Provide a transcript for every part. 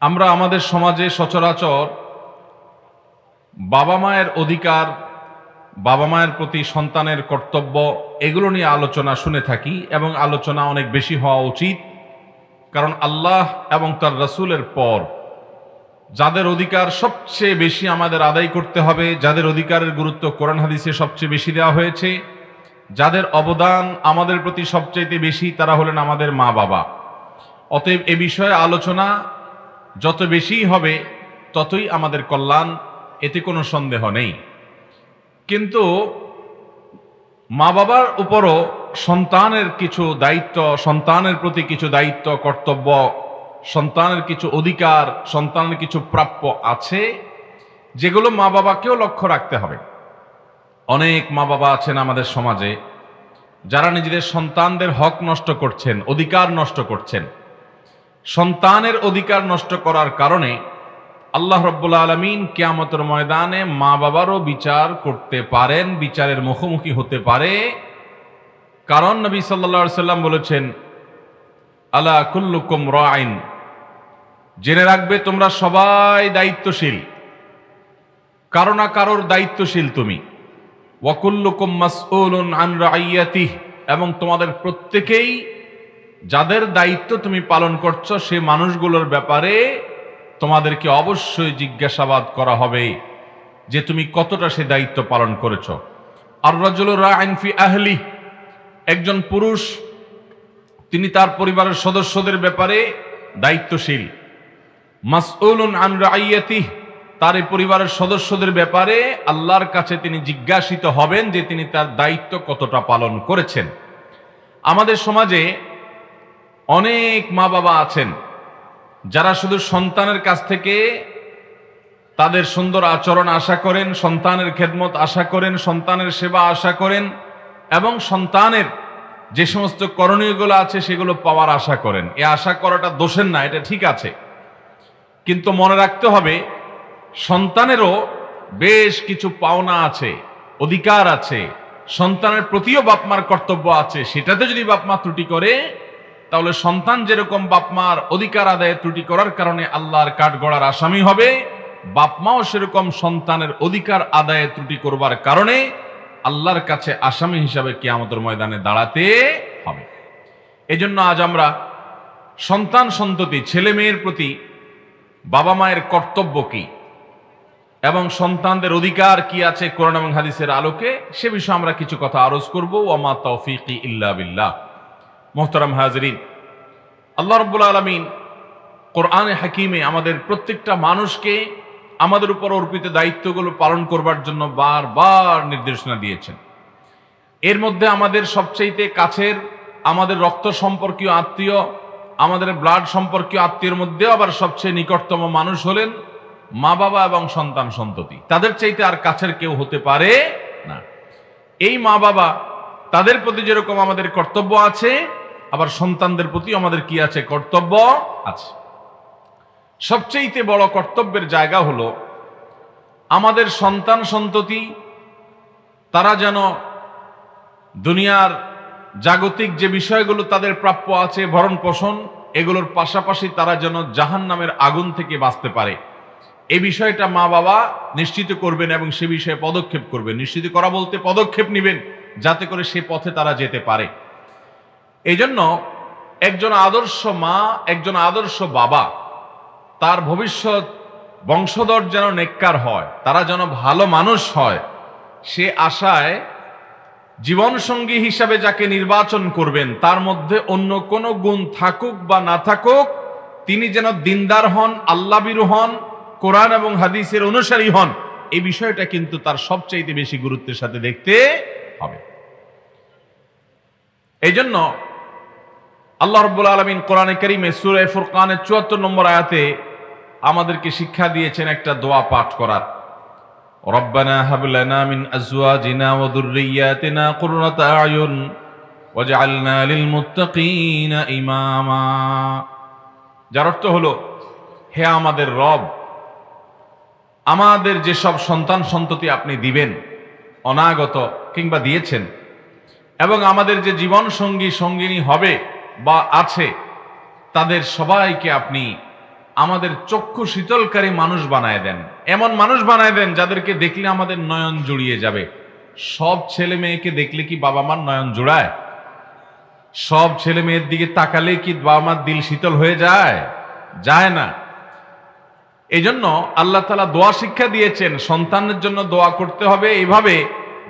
আমরা আমাদের সমাজে সচরাচর বাবা মায়ের অধিকার, বাবা মায়ের প্রতি সন্তানের কর্তব্য এগুলো নিয়ে আলোচনা শুনে থাকি এবং আলোচনা অনেক বেশি হওয়া উচিত। কারণ আল্লাহ এবং তার রাসূলের পর যাদের অধিকার সবচেয়ে বেশি আমাদের আদায় করতে হবে, যাদের অধিকারের গুরুত্ব কোরআন হাদিসে সবচেয়ে বেশি দেওয়া হয়েছে, যাদের অবদান আমাদের প্রতি সবচাইতে বেশি, তারা হলেন আমাদের মা বাবা। অতএব এ বিষয়ে আলোচনা যত বেশি হবে ততই আমাদের কল্যাণ, এতে কোনো সন্দেহ নেই। কিন্তু মা বাবার উপরও সন্তানের কিছু দায়িত্ব, সন্তানের প্রতি কিছু দায়িত্ব, কর্তব্য, সন্তানের কিছু অধিকার, সন্তানের কিছু প্রাপ্য আছে, যেগুলো মা বাবাকেও লক্ষ্য রাখতে হবে। অনেক মা বাবা আছেন আমাদের সমাজে যারা নিজেদের সন্তানদের হক নষ্ট করছেন, অধিকার নষ্ট করছেন। সন্তানের অধিকার নষ্ট করার কারণে আল্লাহ রাব্বুল আলামিন কিয়ামতের ময়দানে মা বাবারও বিচার করতে পারেন, বিচারের মুখোমুখি হতে পারে। কারণ নবী সাল্লাল্লাহু আলাইহি সাল্লাম বলেছেন, আলা কুল্লুকুম রাইন, জেনে রাখবে তোমরা সবাই দায়িত্বশীল, কারো না কারোর দায়িত্বশীল তুমি। ওয়া কুল্লুকুম মাসউলুন আন রাইয়াতিহি, এবং তোমাদের প্রত্যেকেই যাদের দায়িত্ব তুমি পালন করছো সে মানুষগুলোর ব্যাপারে তোমাদেরকে অবশ্যই জিজ্ঞাসাবাদ করা হবে যে তুমি কতটা সে দায়িত্ব পালন করেছো। আর রাজুলু রাইন ফি আহলি, একজন পুরুষ তিনি তার পরিবারের সদস্যদের ব্যাপারে দায়িত্বশীল। মাসউলুন আন রাইয়াতিহি, তার এই পরিবারের সদস্যদের ব্যাপারে আল্লাহর কাছে তিনি জিজ্ঞাসিত হবেন যে তিনি তার দায়িত্ব কতটা পালন করেছেন। আমাদের সমাজে অনেক মা বাবা আছেন যারা শুধু সন্তানের কাছ থেকে তাদের সুন্দর আচরণ আশা করেন, সন্তানের খেদমত আশা করেন, সন্তানের সেবা আশা করেন এবং সন্তানের যে সমস্ত করণীয়গুলো আছে সেগুলো পাওয়ার আশা করেন। এ আশা করাটা দোষের না, এটা ঠিক আছে, কিন্তু মনে রাখতে হবে সন্তানেরও বেশ কিছু পাওনা আছে, অধিকার আছে, সন্তানের প্রতিও বাপমার কর্তব্য আছে। সেটাতে যদি বাপমা ত্রুটি করে তাহলে সন্তান যেরকম বাপমার অধিকার আদায়ে ত্রুটি করার কারণে আল্লাহর কাঠগড়ার আসামি হবে, বাপমাও সেরকম সন্তানের অধিকার আদায়ে ত্রুটি করবার কারণে আল্লাহর কাছে আসামি হিসাবে কিয়ামতের ময়দানে দাঁড়াতে হবে। এজন্য আজ আমরা সন্তান সন্ততি, ছেলে মেয়ের প্রতি বাবা মায়ের কর্তব্য কি এবং সন্তানদের অধিকার কি আছে কোরআন এবং হাদিসের আলোকে, সে বিষয়ে আমরা কিছু কথা আরজ করব। ওয়া মা তাওফীকি ইল্লা বিল্লাহ। মোহতারাম হাজরিন, আল্লাহ রাব্বুল আলামিন কোরআনে হাকিমে আমাদের প্রত্যেকটা মানুষকে আমাদের উপর অর্পিত দায়িত্বগুলো পালন করবার জন্য বারবার নির্দেশনা দিয়েছেন। এর মধ্যে আমাদের সবচেয়ে কাছের, আমাদের রক্ত সম্পর্কীয় আত্মীয়, আমাদের ব্লাড সম্পর্কীয় আত্মীয়ের মধ্যে আবার সবচেয়ে নিকটতম মানুষ হলেন মা বাবা এবং সন্তান সন্ততি। তাদের চাইতে আর কাছের কেউ হতে পারে না। এই মা বাবা, তাদের প্রতি যেরকম আমাদের কর্তব্য আছে, আবার সন্তানদের প্রতি আমাদের কি আছে? কর্তব্য আছে। সবচেয়ে বড় কর্তব্যের জায়গা হলো আমাদের সন্তান সন্ততি তারা যেন দুনিয়ার জাগতিক যে বিষয়গুলো তাদের প্রাপ্য আছে, ভরণ পোষণ, এগুলোর পাশাপাশি তারা যেন জাহান্নামের আগুন থেকে বাঁচতে পারে। এই বিষয়টা মা বাবা নিশ্চিত করবেন এবং সে বিষয়ে পদক্ষেপ করবেন। নিশ্চিত করা বলতে পদক্ষেপ নেবেন যাতে করে সে পথে তারা যেতে পারে। এই জন্য একজন আদর্শ মা, একজন আদর্শ বাবা, তার ভবিষ্যৎ বংশধর যেন নেককার হয়, তারা যেন ভালো মানুষ হয়, সে আশায় জীবনসঙ্গী হিসাবে যাকে নির্বাচন করবেন তার মধ্যে অন্য কোনো গুণ থাকুক বা না থাকুক, তিনি যেন দিনদার হন, আল্লাহভীরু হন, কোরআন এবং হাদিসের অনুসারী হন, এই বিষয়টা কিন্তু তার সবচাইতে বেশি গুরুত্বের সাথে দেখতে হবে। এই জন্য আল্লাহ রাব্বুল আলামিন কোরআনে কারীমে সূরা ফুরকানের ৭৪ নম্বর আয়াতে আমাদেরকে শিক্ষা দিয়েছেন একটা দোয়া পাঠ করার। রব্বানা হাব লানা মিন আজওয়াজিনা ওয়া যুররিয়্যাতিনা কুররাতা আয়ুন ওয়াজআলনা লিল মুত্তাকিনা ইমামা। যার অর্থ হলো, হে আমাদের রব, আমাদের যেসব সন্তান সন্ততি আপনি দিবেন, অনাগত কিংবা দিয়েছেন, এবং আমাদের যে জীবন সঙ্গী সঙ্গিনী হবে বা আছে, তাদের সবাইকে আপনি আমাদের চক্ষু শীতলকারী মানুষ বানায় দেন, এমন মানুষ বানায় দেন যাদেরকে দেখলে আমাদের নয়ন জুড়িয়ে যাবে। সব ছেলে মেয়েকে দেখলে কি বাবা মার নয়ন জুড়ায়? সব ছেলে মেয়ের দিকে তাকালে কি বাবা মার দিল শীতল হয়ে যায়? যায় না। এই জন্য আল্লাহ তাআলা দোয়া শিক্ষা দিয়েছেন, সন্তানের জন্য দোয়া করতে হবে এইভাবে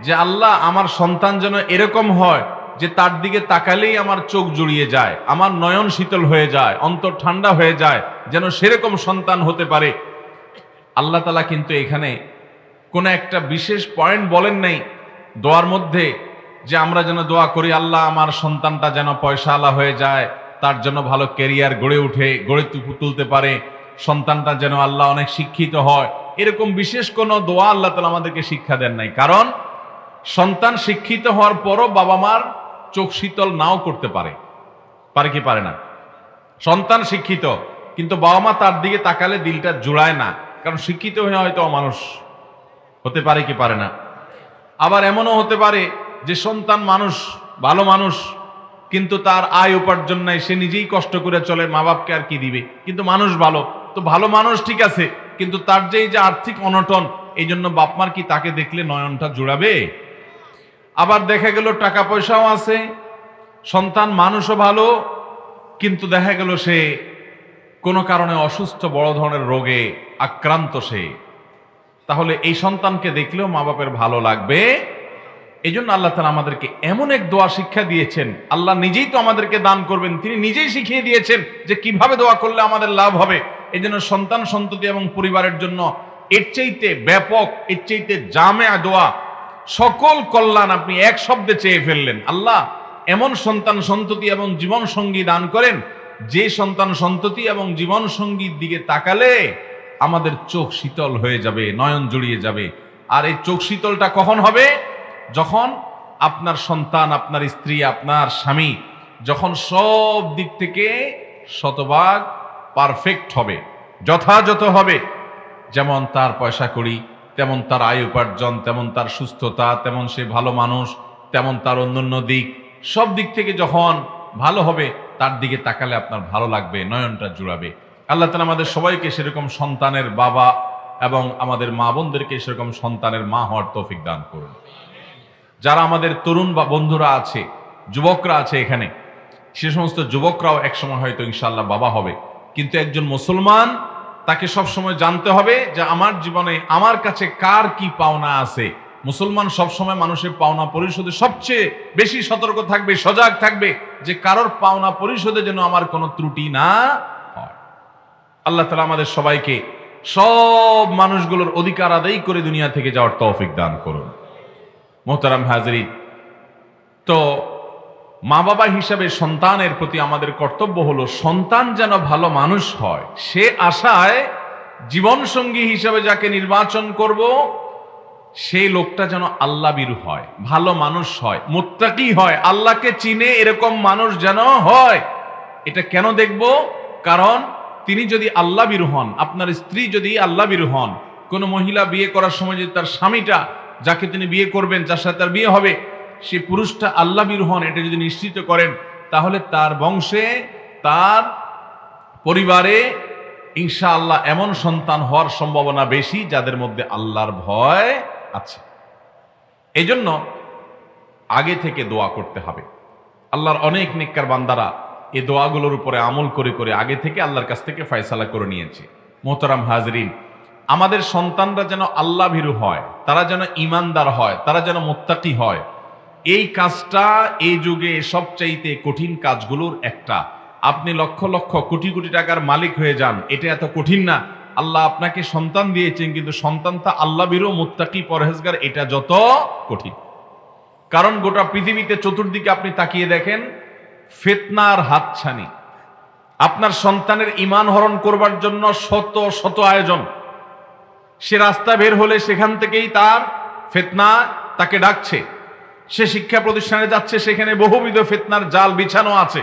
যে আল্লাহ আমার সন্তান যেন এরকম হয় যে তার দিকে তাকালেই আমার চোখ জুড়িয়ে যায়, আমার নয়ন শীতল হয়ে যায়, অন্তর ঠান্ডা হয়ে যায়, যেন সেরকম সন্তান হতে পারে। আল্লাহ তাআলা কিন্তু এখানে কোন একটা বিশেষ পয়েন্ট বলেন নাই দোয়ার মধ্যে যে আমরা যেন দোয়া করি আল্লাহ আমার সন্তানটা যেন পয়সাওয়ালা হয়ে যায়, তার জন্য ভালো ক্যারিয়ার গড়ে তুলতে পারে, সন্তানটা যেন আল্লাহ অনেক শিক্ষিত হয়। এরকম বিশেষ কোনো দোয়া আল্লাহ তাআলা আমাদেরকে শিক্ষা দেন নাই। কারণ সন্তান শিক্ষিত হওয়ার পরও বাবা মার চোখ শীতল নাও করতে পারে। পারে কি পারে না? সন্তান শিক্ষিত কিন্তু বাবা মা তার দিকে তাকালে দিলটা জুড়ায় না, কারণ শিক্ষিত হয়ে হয়তো অমানুষ হতে পারে কি পারে না। আবার এমনও হতে পারে যে সন্তান মানুষ, ভালো মানুষ, কিন্তু তার আয় উপার্জন নাই, সে নিজেই কষ্ট করে চলে, মা বাপকে আর কি দিবে, কিন্তু মানুষ ভালো। তো ভালো মানুষ ঠিক আছে, কিন্তু তার যে আর্থিক অনটন, এই জন্য বাপমার কি তাকে দেখলে নয়নটা জুড়াবে? আবার দেখা গেল টাকা পয়সাও আছে, সন্তান মানুষও ভালো, কিন্তু দেখা গেল সে কোনো কারণে অসুস্থ, বড় ধরনের রোগে আক্রান্ত সে, তাহলে এই সন্তানকে দেখলেও মা বাপের ভালো লাগবে? এই জন্য আল্লাহ তাআলা আমাদেরকে এমন এক দোয়া শিক্ষা দিয়েছেন, আল্লাহ নিজেই তো আমাদেরকে দান করবেন, তিনি নিজেই শিখিয়ে দিয়েছেন যে কিভাবে দোয়া করলে আমাদের লাভ হবে। এই জন্য সন্তান সন্ততি এবং পরিবারের জন্য এর চাইতে ব্যাপক, এর চাইতে জামেয়া দোয়া, সকল কল্যাণ আপনি এক শব্দে চেয়ে ফেললেন। আল্লাহ এমন সন্তান সন্ততি এবং জীবন সঙ্গী দান করেন যে সন্তান সন্ততি এবং জীবন সঙ্গীর দিকে তাকালে আমাদের চোখ শীতল হয়ে যাবে, নয়ন জড়িয়ে যাবে। আর এই চোখ শীতলটা কখন হবে? যখন আপনার সন্তান, আপনার স্ত্রী, আপনার স্বামী যখন সব দিক থেকে শতভাগ পারফেক্ট হবে, যথাযথ হবে, যেমন তার পয়সা কড়ি, তেমন তার আয় উপার্জন, তেমন তার সুস্থতা, তেমন সে ভালো মানুষ, তেমন তার অন্যান্য দিক, সব দিক থেকে যখন ভালো হবে, তার দিকে তাকালে আপনার ভালো লাগবে, নয়নটা জুড়াবে। আল্লাহ তাআলা আমাদের সবাইকে সেরকম সন্তানের বাবা এবং আমাদের মা বোনদেরকে সেরকম সন্তানের মা হওয়ার তৌফিক দান করুন। যারা আমাদের তরুণ বা বন্ধুরা আছে, যুবকরা আছে এখানে, সে সমস্ত যুবকরাও একসময় হয়তো ইনশাআল্লাহ বাবা হবে। কিন্তু একজন মুসলমান, তাকে সবসময় জানতে হবে যে আমার জীবনে আমার কাছে কার কি পাওনা আছে। মুসলমান সবসময় মানুষের পাওনা পরিশোধে সবচেয়ে বেশি সতর্ক থাকবে, সজাগ থাকবে যে কারোর পাওনা পরিশোধে যেন আমার কোনো ত্রুটি না হয়। আল্লাহ তাআলা আমাদের সবাইকে সব মানুষগুলোর অধিকার আদায় করে দুনিয়া থেকে যাওয়ার তৌফিক দান করুন। মোহতারাম হাজরিন, তো মা বাবা হিসাবে সন্তানের প্রতি আমাদের কর্তব্য হলো সন্তান যেন ভালো মানুষ হয়, সে আশায় জীবন সঙ্গী হিসাবে যাকে নির্বাচন করব সেই লোকটা যেন আল্লাহভীরু হয়, ভালো মানুষ হয়, মুত্তাকি হয়, আল্লাহকে চিনে এরকম মানুষ যেন হয়। এটা কেন দেখব? কারণ তিনি যদি আল্লাহভীরু হন, আপনার স্ত্রী যদি আল্লাহভীরু হন, কোনো মহিলা বিয়ে করার সময় যদি তার স্বামীটা, যাকে তিনি বিয়ে করবেন, যার সাথে তার বিয়ে হবে, সে পুরুষটা আল্লাহভীরু হন, এটা যদি নিশ্চিত করেন, তাহলে তার বংশে, তার পরিবারে ইনশাআল্লাহ এমন সন্তান হওয়ার সম্ভাবনা বেশি যাদের মধ্যে আল্লাহর ভয় আছে। এই জন্য আগে থেকে দোয়া করতে হবে। আল্লাহর অনেক নেককার বান্দারা এই দোয়াগুলোর উপরে আমল করে করে আগে থেকে আল্লাহর কাছ থেকে ফয়সালা করে নিয়েছে। মোহতারাম হাজরিন, আমাদের সন্তানরা যেন আল্লাহভীরু হয়, তারা যেন ঈমানদার হয়, তারা যেন মুত্তাকি হয়, এই কাজটা এই যুগে সবচাইতে কঠিন কাজগুলোর একটা। আপনি লক্ষ লক্ষ কোটি কোটি টাকার মালিক হয়ে যান, এটা এত কঠিন না। আল্লাহ আপনাকে সন্তান দিয়েছেন, কিন্তু সন্তানটা আল্লাহভীরু, মুত্তাকি, পরহেজগার, এটা যত কঠিন। কারণ গোটা পৃথিবীতে চতুর্দিকে আপনি তাকিয়ে দেখেন, ফিতনার হাতছানি। আপনার সন্তানের ঈমান হরণ করবার জন্য শত শত আয়োজন। সে রাস্তা বের হলে সেখান থেকেই তার ফিতনা তাকে ডাকছে। সে শিক্ষা প্রতিষ্ঠানে যাচ্ছে, সেখানে বহুবিধ ফিতনার জাল বিছানো আছে।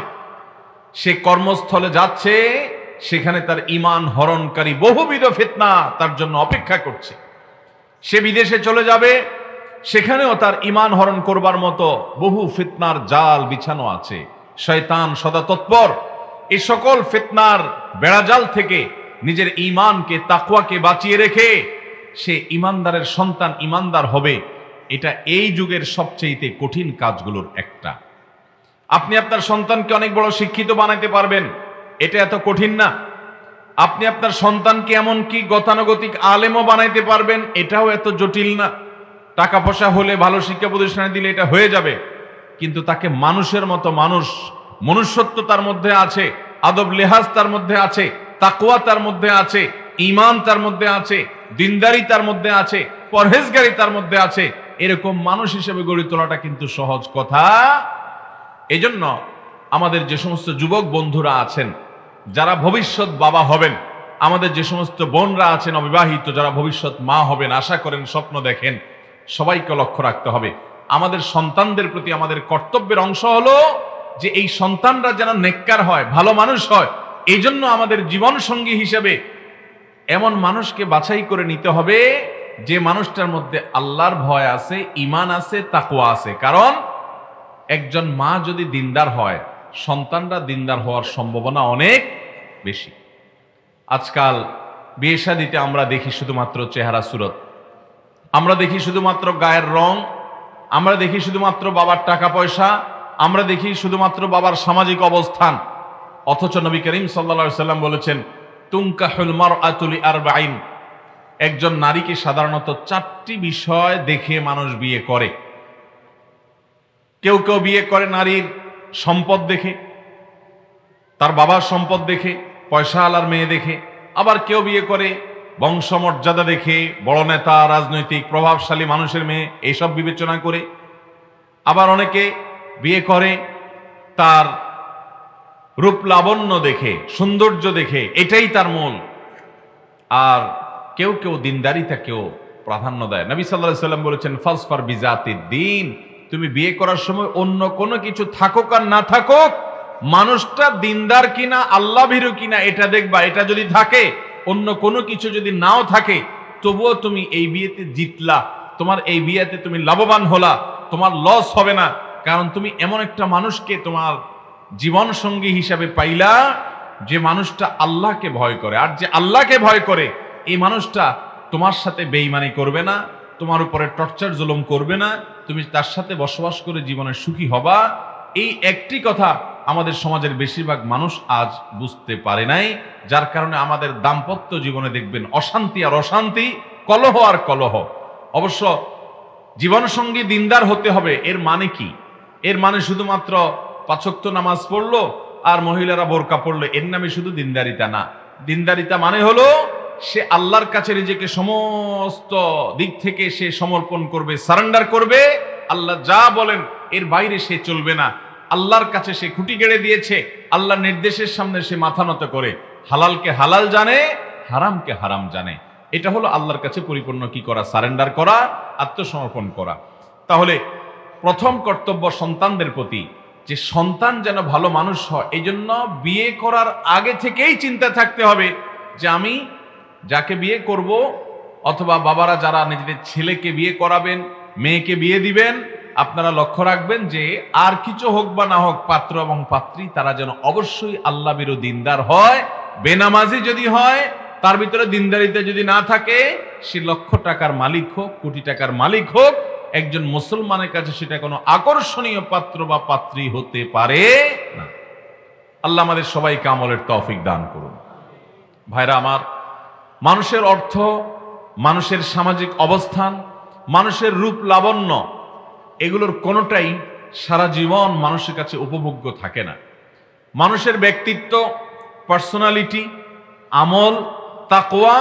সে কর্মস্থলে যাচ্ছে, সেখানে তার ঈমান হরণকারী বহুবিধ ফিতনা তার জন্য অপেক্ষা করছে। সে বিদেশে চলে যাবে, সেখানেও তার ঈমান হরণ করবার মতো বহু ফিতনার জাল বিছানো আছে। শয়তান সদা তৎপর এই সকল ফিতনার বেড়াজাল থেকে নিজের ঈমানকে, তাকওয়াকে বাঁচিয়ে রেখে সে ঈমানদারের সন্তান ঈমানদার হবে, এটা এই যুগের সবচেয়ে কঠিন কাজগুলোর একটা। আপনি আপনার সন্তানকে অনেক বড় শিক্ষিত বানাইতে পারবেন, এটা এত কঠিন না। আপনি আপনার সন্তানকে এমনকি গতানুগতিক আলেমও বানাইতে পারবেন, এটাও এত জটিল না। টাকা পয়সা হলে, ভালো শিক্ষা প্রতিষ্ঠানে দিলে এটা হয়ে যাবে, কিন্তু তাকে মানুষের মতো মানুষ, মনুষ্যত্ব তার মধ্যে আছে, আদব লেহাজ তার মধ্যে আছে, তাকওয়া তার মধ্যে আছে, ঈমান তার মধ্যে আছে, দিনদারি তার মধ্যে আছে, পরহেজগারি তার মধ্যে আছে, এরকম মানুষ হিসেবে গড়ে তোলাটা কিন্তু সহজ কথা। এজন্য আমাদের যে সমস্ত যুবক বন্ধুরা আছেন যারা ভবিষ্যৎ বাবা হবেন, আমাদের যে সমস্ত বোনরা আছেন অবিবাহিত যারা ভবিষ্যৎ মা হবেন, আশা করেন, স্বপ্ন দেখেন, সবাইকে লক্ষ্য রাখতে হবে আমাদের সন্তানদের প্রতি আমাদের কর্তব্যের অংশ হলো যে এই সন্তানরা যেন নেককার হয়, ভালো মানুষ হয়। এই জন্য আমাদের জীবন সঙ্গী হিসেবে এমন মানুষকে বাছাই করে নিতে হবে যে মানুষটার মধ্যে আল্লাহর ভয় আছে, ঈমান আছে, তাকওয়া আছে। কারণ একজন মা যদি দিনদার হয়, সন্তানরা দিনদার হওয়ার সম্ভাবনা অনেক বেশি। আজকাল বিয়ে শাদীতে আমরা দেখি শুধুমাত্র চেহারা সুরত, আমরা দেখি শুধুমাত্র গায়ের রং, আমরা দেখি শুধুমাত্র বাবার টাকা পয়সা, আমরা দেখি শুধুমাত্র বাবার সামাজিক অবস্থান। অথচ নবী করিম সাল্লাল্লাহু আলাইহি সাল্লাম বলেছেন, তুনকাহুল মারআতু লিআরবাঈন, একজন নারীকে সাধারণত 4টি বিষয় দেখে মানুষ বিয়ে করে। কেউ কেউ বিয়ে করে নারীর সম্পদ দেখে, তার বাবার সম্পদ দেখে, পয়সা আলার মেয়ে দেখে। আবার কেউ বিয়ে করে বংশমর্যাদা দেখে, বড় নেতা, রাজনৈতিক প্রভাবশালী মানুষের মেয়ে, এইসব বিবেচনা করে। আবার অনেকে বিয়ে করে তার রূপ লাবণ্য দেখে, সৌন্দর্য দেখে, এটাই তার মূল। আর কেউ কেউ দিনদারিতাকেও প্রাধান্য দেয়। নবী সাল্লাল্লাহু আলাইহি সাল্লাম বলেছেন, ফাসফার বিজাতিদ দ্বীন, তুমি বিয়ে করার সময় অন্য কোনো কিছু থাকুক আর না থাকুক, মানুষটা দিনদার কিনা, আল্লাহ ভীরু কিনা এটা দেখবা। এটা যদি থাকে, অন্য কোনো কিছু যদি নাও থাকে, তবুও তুমি এই বিয়েতে জিতলা, তোমার এই বিয়েতে তুমি লাভবান হলা, তোমার লস হবে না। কারণ তুমি এমন একটা মানুষকে তোমার জীবন সঙ্গী হিসাবে পাইলা যে মানুষটা আল্লাহকে ভয় করে। আর যে আল্লাহকে ভয় করে, এই মানুষটা তোমার সাথে বেঈমানি করবে না, তোমার উপরে টর্চার জুলুম করবে না, তুমি তার সাথে বসবাস করে জীবনে সুখী হবা। এই একটি কথা আমাদের সমাজের বেশিরভাগ মানুষ আজ বুঝতে পারে নাই, যার কারণে আমাদের দাম্পত্য জীবনে দেখবেন অশান্তি আর অশান্তি, কলহ আর কলহ। অবশ্য জীবনসঙ্গী দিনদার হতে হবে, এর মানে কি? এর মানে শুধুমাত্র 5 ওয়াক্ত নামাজ পড়লো আর মহিলারা বোরকা পড়লো, এর নামে শুধু দিনদারিতা না। দিনদারিতা মানে হলো সে আল্লাহর কাছে নিজেকে সমস্ত দিক থেকে সে সমর্পণ করবে, সারেন্ডার করবে। আল্লাহ যা বলেন এর বাইরে সে চলবে না। আল্লাহর কাছে সে খুঁটি গেড়ে দিয়েছে, আল্লাহর নির্দেশের সামনে সে মাথা নত করে, হালালকে হালাল জানে, হারামকে হারাম জানে। এটা হলো আল্লাহর কাছে পরিপূর্ণ কি করা? সারেন্ডার করা, আত্মসমর্পণ করা। তাহলে প্রথম কর্তব্য সন্তানদের প্রতি, যে সন্তান যেন ভালো মানুষ হয়। এই জন্য বিয়ে করার আগে থেকেই চিন্তা থাকতে হবে যে আমি যাকে বিয়ে করব, অথবা বাবারা যারা নিজেদের ছেলেকে বিয়ে করাবেন, মেয়েকে বিয়ে দিবেন, আপনারা লক্ষ্য রাখবেন যে আর কিছু হোক বা না হোক, পাত্র এবং পাত্রী তারা যেন অবশ্যই আল্লাহ বিরু দিনদার হয়। বেনামাজি যদি হয়, তার ভিতরে দিনদারিতে যদি না থাকে, সে লক্ষ টাকার মালিক হোক, কোটি টাকার মালিক হোক, একজন মুসলমানের কাছে সেটা কোনো আকর্ষণীয় পাত্র বা পাত্রী হতে পারে না। আল্লাহ আমাদের সবাইকে আমলের তৌফিক দান করুন। ভাইরা আমার, মানুষের অর্থ, মানুষের সামাজিক অবস্থান, মানুষের রূপ লাবণ্য, এগুলোর কোনোটাই সারা জীবন মানুষের কাছে উপভোগ্য থাকে না। মানুষের ব্যক্তিত্ব, পার্সোনালিটি, আমল, তাকওয়া,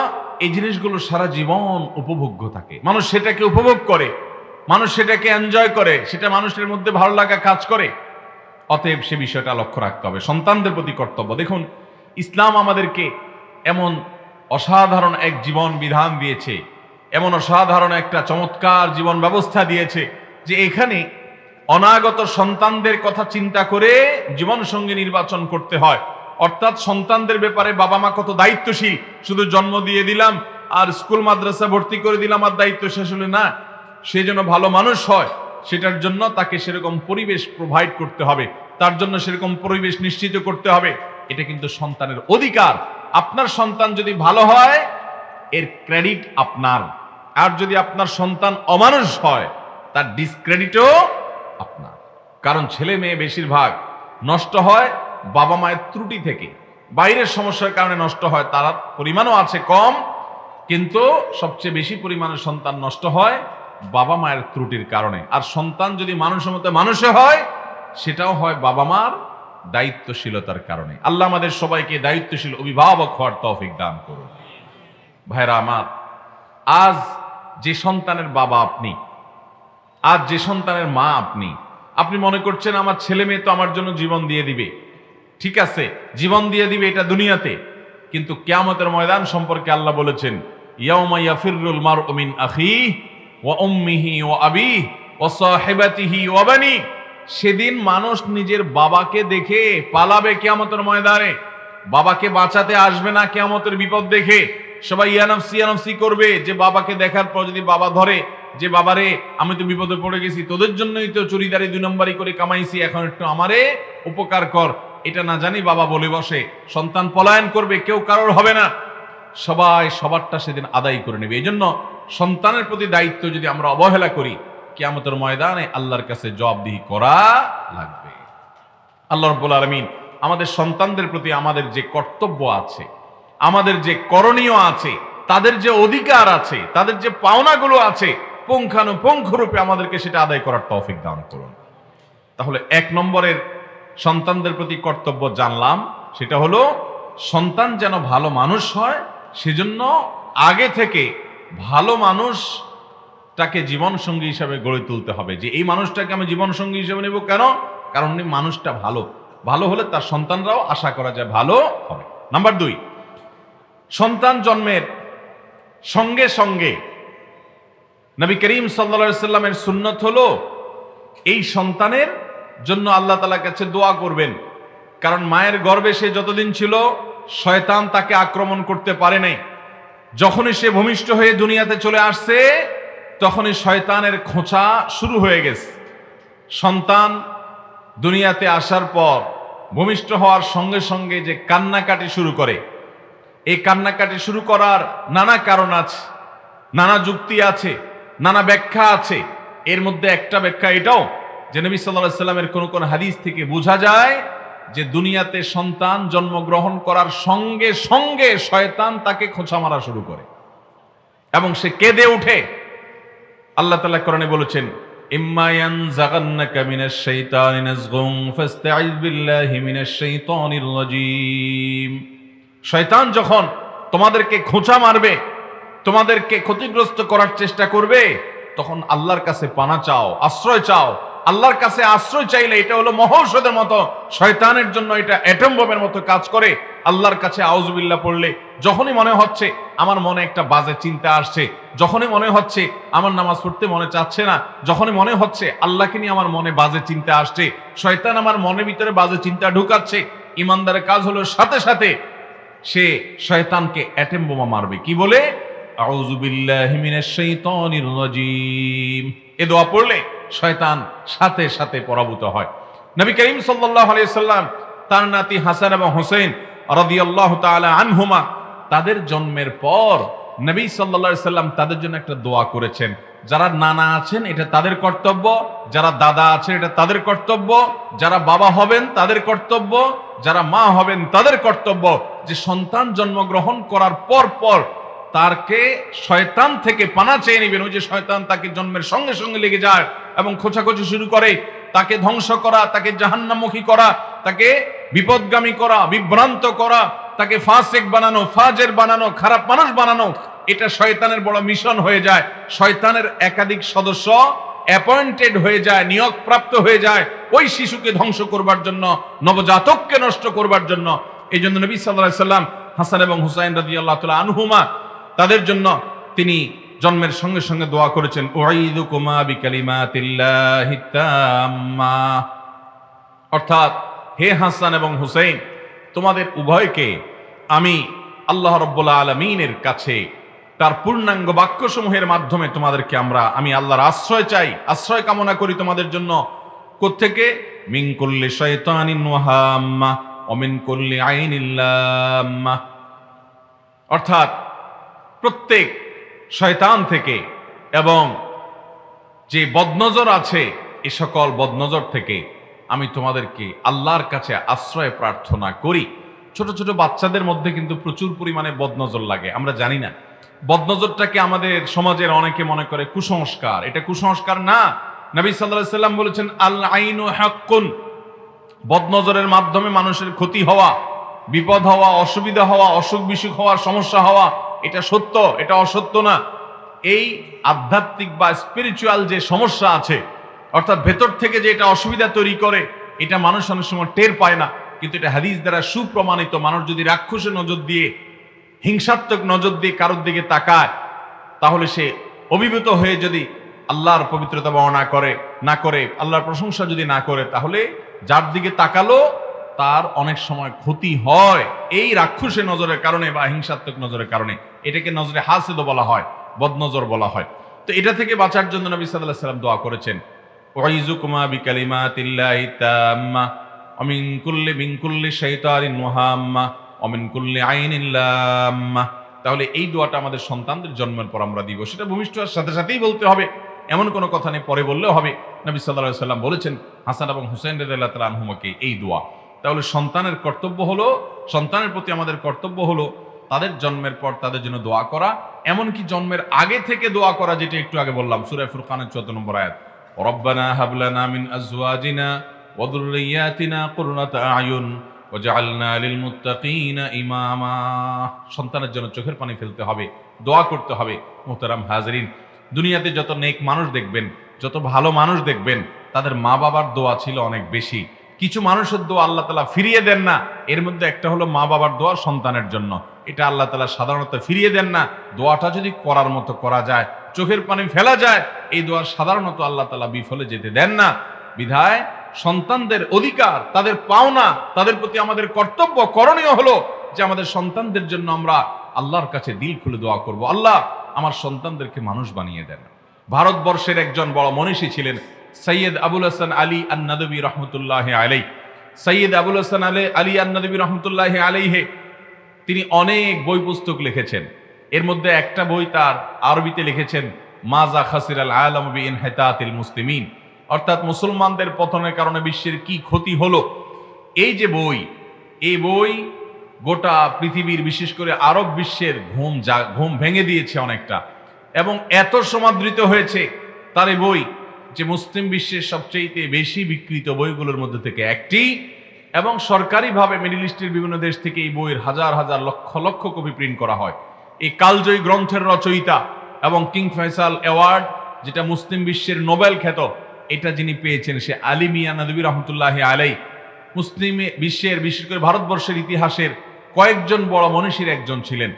এই জিনিসগুলো সারা জীবন উপভোগ্য থাকে। মানুষ সেটাকে উপভোগ করে, মানুষ সেটাকে এনজয় করে, সেটা মানুষের মধ্যে ভালো লাগা কাজ করে। অতএব সে বিষয়টা লক্ষ্য রাখতে হবে। সন্তানদের প্রতি কর্তব্য। দেখুন, ইসলাম আমাদেরকে এমন অসাধারণ এক জীবন বিধান দিয়েছে, এমন অসাধারণ একটা চমৎকার জীবন ব্যবস্থা দিয়েছে যে এখানে অনাগত সন্তানদের কথা চিন্তা করে জীবন সঙ্গী নির্বাচন করতে হয়। অর্থাৎ সন্তানদের ব্যাপারে বাবা মা কত দায়িত্বশীল, শুধু জন্ম দিয়ে দিলাম আর স্কুল মাদ্রাসা ভর্তি করে দিলাম আর দায়িত্ব শেষ হলো না। সে যেন ভালো মানুষ হয়, সেটার জন্য তাকে সেরকম পরিবেশ প্রোভাইড করতে হবে, তার জন্য সেরকম পরিবেশ নিশ্চিত করতে হবে। এটা কিন্তু সন্তানের অধিকার। আপনার সন্তান যদি ভালো হয় এর ক্রেডিট আপনার, আর যদি আপনার সন্তান অমানুষ হয় তার ডিসক্রেডিটও আপনার। কারণ ছেলে মেয়ে বেশিরভাগ নষ্ট হয় বাবা মায়ের ত্রুটি থেকে, বাইরের সমস্যার কারণে নষ্ট হয়, তার পরিমাণও আছে কম, কিন্তু সবচেয়ে বেশি পরিমাণে সন্তান নষ্ট হয় বাবা মায়ের ত্রুটির কারণে। আর সন্তান যদি মানুষের মতো মানুষে হয় সেটাও হয় বাবা মার দায়িত্বশীলতার কারণে। আল্লাহ আমাদের সবাইকে দায়িত্বশীল অভিভাবক হওয়ার তৌফিক দান করুন। ভাইরা আমার, আজ যে সন্তানের বাবা আপনি, আজ যে সন্তানের মা আপনি, আপনি মনে করছেন আমার ছেলে মেয়ে তো আমার জন্য জীবন দিয়ে দিবে। ঠিক আছে, জীবন দিয়ে দিবে এটা দুনিয়াতে, কিন্তু কিয়ামতের ময়দান সম্পর্কে আল্লাহ বলেছেন, ইয়াউমা ইয়াফিরুল মারউ মিন আখিহি ওয়া উম্মিহি ওয়া আবিহি ওয়া সাহিবাতিহি ওয়া বানি। সেদিন মানুষ নিজের বাবাকে দেখে পালাবে কিয়ামতের ময়দানে, বাবাকে বাঁচাতে আসবে না কিয়ামতের বিপদ দেখে। সবাই ইয়ানফসি করবে, যে বাবাকে দেখার পর যদি বাবা ধরে যে বাবারে আমি তো বিপদে পড়ে গেছি, তোদের জন্যই তো চুরিদারি 2 নম্বরই করে কামাইছি, এখন একটু আমারে উপকার কর, এটা না জানি বাবা বলে বসে। সন্তান পলায়ন করবে, কেউ কারোর হবে না, সবাই সবারটা সেদিন আদায় করে নেবে। এই জন্য সন্তানের প্রতি দায়িত্ব যদি আমরা অবহেলা করি, কিয়ামতের ময়দানে আল্লাহর কাছে জবাবদিহি করা লাগবে। আল্লাহ রাব্বুল আলামিন আমাদের সন্তানদের প্রতি আমাদের যে কর্তব্য আছে, আমাদের যে করণীয় আছে, তাদের যে অধিকার আছে, তাদের যে পাওনাগুলো আছে, পুঙ্খানুপুঙ্খরূপে আমাদেরকে সেটা আদায় করার তৌফিক দান করুন। তাহলে 1 নম্বরের সন্তানদের প্রতি কর্তব্য জানলাম, সেটা হলো সন্তান যেন ভালো মানুষ হয়, সেজন্য আগে থেকে ভালো মানুষটাকে জীবন সঙ্গী হিসাবে গড়ে তুলতে হবে। যে এই মানুষটাকে আমি জীবন সঙ্গী হিসাবে নেব, কেন? কারণ এই মানুষটা ভালো, ভালো হলে তার সন্তানরাও আশা করা যায় ভালো হবে। নাম্বার 2, সন্তান জন্মের সঙ্গে সঙ্গে নবী করিম সাল্লাল্লাহু আলাইহি সাল্লামের সুন্নত হলো এই সন্তানের জন্য আল্লাহ তাআলার কাছে দোয়া করবেন। কারণ মায়ের গর্ভে সে যতদিন ছিল শয়তান তাকে আক্রমণ করতে পারে নাই। যখনই সে ভূমিষ্ঠ হয়ে দুনিয়াতে চলে আসছে তখনই শয়তানের খোঁচা শুরু হয়ে গেছে। সন্তান দুনিয়াতে আসার পর ভূমিষ্ঠ হওয়ার সঙ্গে সঙ্গে যে কান্নাকাটি শুরু করে, এই কান্নাকাটি শুরু করার নানা কারণ আছে, নানা যুক্তি আছে, নানা ব্যাখ্যা আছে। এর মধ্যে একটা ব্যাখ্যা এটাও যে নবী সাল্লাল্লাহু আলাইহি সাল্লামের কোন হাদিস থেকে বোঝা যায় যে দুনিয়াতে সন্তান জন্মগ্রহণ করার সঙ্গে সঙ্গে শয়তান তাকে খোঁচা মারা শুরু করে এবং সে কেঁদে ওঠে। আল্লাহ তাআলা কোরআনে বলেছেন, ইম্মা ইয়ানজাগান্নাকা মিনাশ শাইতানি নাজগুন ফাস্তাইয বিল্লাহি মিনাশ শাইতানির রাজীম। শয়তান যখন তোমাদেরকে খোঁচা মারবে, তোমাদেরকে ক্ষতিগ্রস্ত করার চেষ্টা করবে, তখন আল্লাহর কাছে পানা চাও, আশ্রয় চাও। আল্লাহর কাছে আশ্রয় চাইলে এটা হলো মহৌষধের মতো, শয়তানের জন্য এটা অ্যাটম বোমের মতো কাজ করে। আল্লাহর কাছে আউযুবিল্লাহ পড়লে যখনই মনে হচ্ছে আমার মনে একটা বাজে চিন্তা আসছে, যখনই মনে হচ্ছে আমার নামাজ পড়তে মনে চাচ্ছে না, যখনই মনে হচ্ছে আল্লাহকে নিয়ে আমার মনে বাজে চিন্তা আসছে, শয়তান আমার মনের ভিতরে বাজে চিন্তা ঢুকাচ্ছে, ইমানদারের কাজ হলো সাথে সাথে সে শয়তানকে অ্যাটম বোমা মারবে। কি বলে? আউযু বিল্লাহি মিনাশ শাইতানির রাজীম। এই দোয়া পড়লে শয়তান সাথে সাথে পরাভূত হয়। নবী করিম সাল্লাল্লাহু আলাইহি সাল্লাম তার নাতি হাসান এবং হুসাইন রাদিয়াল্লাহু তাআলা আনহুমা, তাদের জন্মের পর নবী সাল্লাল্লাহু আলাইহি সাল্লাম তাদের জন্য একটা দোয়া করেছেন। যারা নানা আছেন এটা তাদের কর্তব্য, যারা দাদা আছেন এটা তাদের কর্তব্য, যারা বাবা হবেন তাদের কর্তব্য, যারা মা হবেন তাদের কর্তব্য যে সন্তান জন্মগ্রহণ করার পর পর তারকে শয়তান থেকে পানা চেয়ে নেবেন। ওই যে শয়তান তাকে জন্মের সঙ্গে সঙ্গে লেগে যায় এবং খোঁচাখোঁচি শুরু করে, তাকে ধ্বংস করা, তাকে জাহান্নামমুখী করা, তাকে বিপদগামী করা, বিভ্রান্ত করা, তাকে ফাসিক বানানো, ফাজের বানানো, খারাপ মানুষ বানানো, এটা শয়তানের বড় মিশন হয়ে যায়। শয়তানের একাধিক সদস্য অ্যাপয়েন্টেড হয়ে যায়, নিয়োগপ্রাপ্ত হয়ে যায় ওই শিশুকে ধ্বংস করবার জন্য, নবজাতককে নষ্ট করবার জন্য। এই জন্য নবী সাল্লাল্লাহু আলাইহি সাল্লাম হাসান এবং হুসাইন রাদিয়াল্লাহু তাআলা আনহুমা তাদের জন্য তিনি জন্মের সঙ্গে সঙ্গে দোয়া করেছেন, উঈযুকুমা বিকালিমাতিল্লাহি তাম্মা, অর্থাৎ হে হাসান এবং হুসাইন, তোমাদের উভয়কে আমি আল্লাহ রাব্বুল আলামিনের কাছে তার পূর্ণাঙ্গ বাক্যসমূহের মাধ্যমে তোমাদেরকে আমি আল্লাহর আশ্রয় চাই, আশ্রয় কামনা করি তোমাদের জন্য। কোত্থেকে? মিন কুল্লি শাইতানিন ওয়া হাম্মা ওয়া মিন কুল্লি আইনিল লাম্মা, অর্থাৎ প্রত্যেক শয়তান থেকে এবং যে বদনজর আছে এ সকল বদনজর থেকে আমি তোমাদেরকে আল্লাহর কাছে আশ্রয় প্রার্থনা করি। ছোট ছোট বাচ্চাদের মধ্যে কিন্তু প্রচুর পরিমাণে বদনজর লাগে, আমরা জানি না। বদনজরটাকে আমাদের সমাজের অনেকে মনে করে কুসংস্কার। এটা কুসংস্কার না। নবী সাল্লাল্লাহু আলাইহি সাল্লাম বলেছেন, আল আইনু হাক্কুন, বদনজরের মাধ্যমে মানুষের ক্ষতি হওয়া, বিপদ হওয়া, অসুবিধা হওয়া, অসুখ বিসুখ হওয়া, সমস্যা হওয়া, এটা সত্য, এটা অসত্য না। এই আধ্যাত্মিক বা স্পিরিচুয়াল যে সমস্যা আছে, অর্থাৎ ভেতর থেকে যে এটা অসুবিধা তৈরি করে, এটা মানুষ অনেক সময় টের পায় না, কিন্তু এটা হাদিস দ্বারা সুপ্রমাণিত। মানুষ যদি রাক্ষসের নজর দিয়ে, হিংসাত্মক নজর দিয়ে কারোর দিকে তাকায়, তাহলে সে অভিভূত হয়ে যদি আল্লাহর পবিত্রতা বর্ণনা না করে আল্লাহর প্রশংসা যদি না করে, তাহলে যার দিকে তাকালো তার অনেক সময় ক্ষতি হয় এই রাক্ষসের নজরের কারণে বা হিংসাত্মক নজরের কারণে। এটাকে নজরে হাসিদ বলা হয়, বদনজর বলা হয়। তো এটা থেকে বাঁচার জন্য নবী সাল্লাল্লাহু আলাইহি সাল্লাম দোয়া করেছেন, ওয়াইযুকুমা বিকালিমাতিল্লাহি তাম্মা ওয়া মিন কুল্লি শাইতানিন মুহাম্মা ওয়া মিন কুল্লি আইনিন লাম্মা। তাহলে এই দোয়াটা আমাদের সন্তানদের জন্মের পর আমরা দিব। সেটা ভূমিষ্ঠ হওয়ার সাথে সাথেই বলতে হবে, এমন কোনো কথা নেই, পরে বললেও হবে। নবী সাল্লাল্লাহু আলাইহি সাল্লাম বলেছেন হাসান এবং হুসাইন রাদিয়াল্লাহু তাআলা আনহুমাকে এই দোয়া। তাহলে সন্তানের কর্তব্য হলো, সন্তানের প্রতি আমাদের কর্তব্য হলো তাদের জন্মের পর তাদের জন্য দোয়া করা, এমনকি জন্মের আগে থেকে দোয়া করা, যেটা একটু আগে বললাম সূরা ফুরকানের 14 নম্বর আয়াত, রব্বানা হাব লানা মিন আজওয়াজিনা ওয়া যুররিয়াতিনা কুররাতা আয়ুন ওয়াজআলনা লিল মুত্তাকিনা ইমামা। সন্তানের জন্য চোখের পানি ফেলতে হবে, দোয়া করতে হবে। মুহতারাম হাজিরিন, দুনিয়াতে যত নেক মানুষ দেখবেন, যত ভালো মানুষ দেখবেন, তাদের মা বাবার দোয়া ছিল অনেক বেশি। কিছু মানুষের দোয়া আল্লাহ তাআলা ফিরিয়ে দেন না, এর মধ্যে একটা হলো মা বাবার দোয়া সন্তানের জন্য। এটা আল্লাহ তাআলা সাধারণত ফিরিয়ে দেন না। দোয়াটা যদি করার মতো করা যায়, চোখের পানি ফেলা যায়, এই দোয়া সাধারণত আল্লাহ তাআলা বিফলে যেতে দেন না। বিধায় সন্তানদের অধিকার, তাদের পাওনা, তাদের প্রতি আমাদের কর্তব্য, করণীয় হলো যে আমাদের সন্তানদের জন্য আমরা আল্লাহর কাছে দিল খুলে দোয়া করব, আল্লাহ আমার সন্তানদেরকে মানুষ বানিয়ে দেন। ভারতবর্ষের একজন বড় মনীষী ছিলেন সৈয়দ আবুল হাসান আলী আন-নাদবী রহমতুল্লাহি আলাইহি। সৈয়দ আবুল হাসান আলী আন-নাদবী রহমতুল্লাহি আলাইহি তিনি অনেক বই পুস্তক লিখেছেন। এর মধ্যে একটা বই তার আরবিতে লিখেছেন, মাজা খাসিরাল আলাম বিইনহিতাতিল মুসলিমিন, অর্থাৎ মুসলমানদের পতনের কারণে বিশ্বের কি ক্ষতি হলো। এই যে বই, এই বই গোটা পৃথিবীর, বিশেষ করে আরব বিশ্বের ঘুম ভেঙে দিয়েছে অনেকটা, এবং এত সমাদৃত হয়েছে তার এই বই যে মুসলিম বিশ্বের সবচেয়ে বেশি বিক্রিত বইগুলোর মধ্যে থেকে একটি, এবং সরকারিভাবে মিডল ইস্টের বিভিন্ন দেশ থেকে এই বইয়ের হাজার হাজার লক্ষ লক্ষ কপি প্রিন্ট করা হয়। এই কালজয়ী গ্রন্থের রচয়িতা এবং কিং ফয়সাল অ্যাওয়ার্ড, যেটা মুসলিম বিশ্বের নোবেল খ্যাত, এটা যিনি পেয়েছেন সে আলী মিয়া নদভী রহমতুল্লাহি আলাইহি। মুসলিম বিশ্বের, বিশেষ করে ভারতবর্ষের ইতিহাসের কয়েকজন বড় মনীষীর একজন ছিলেন।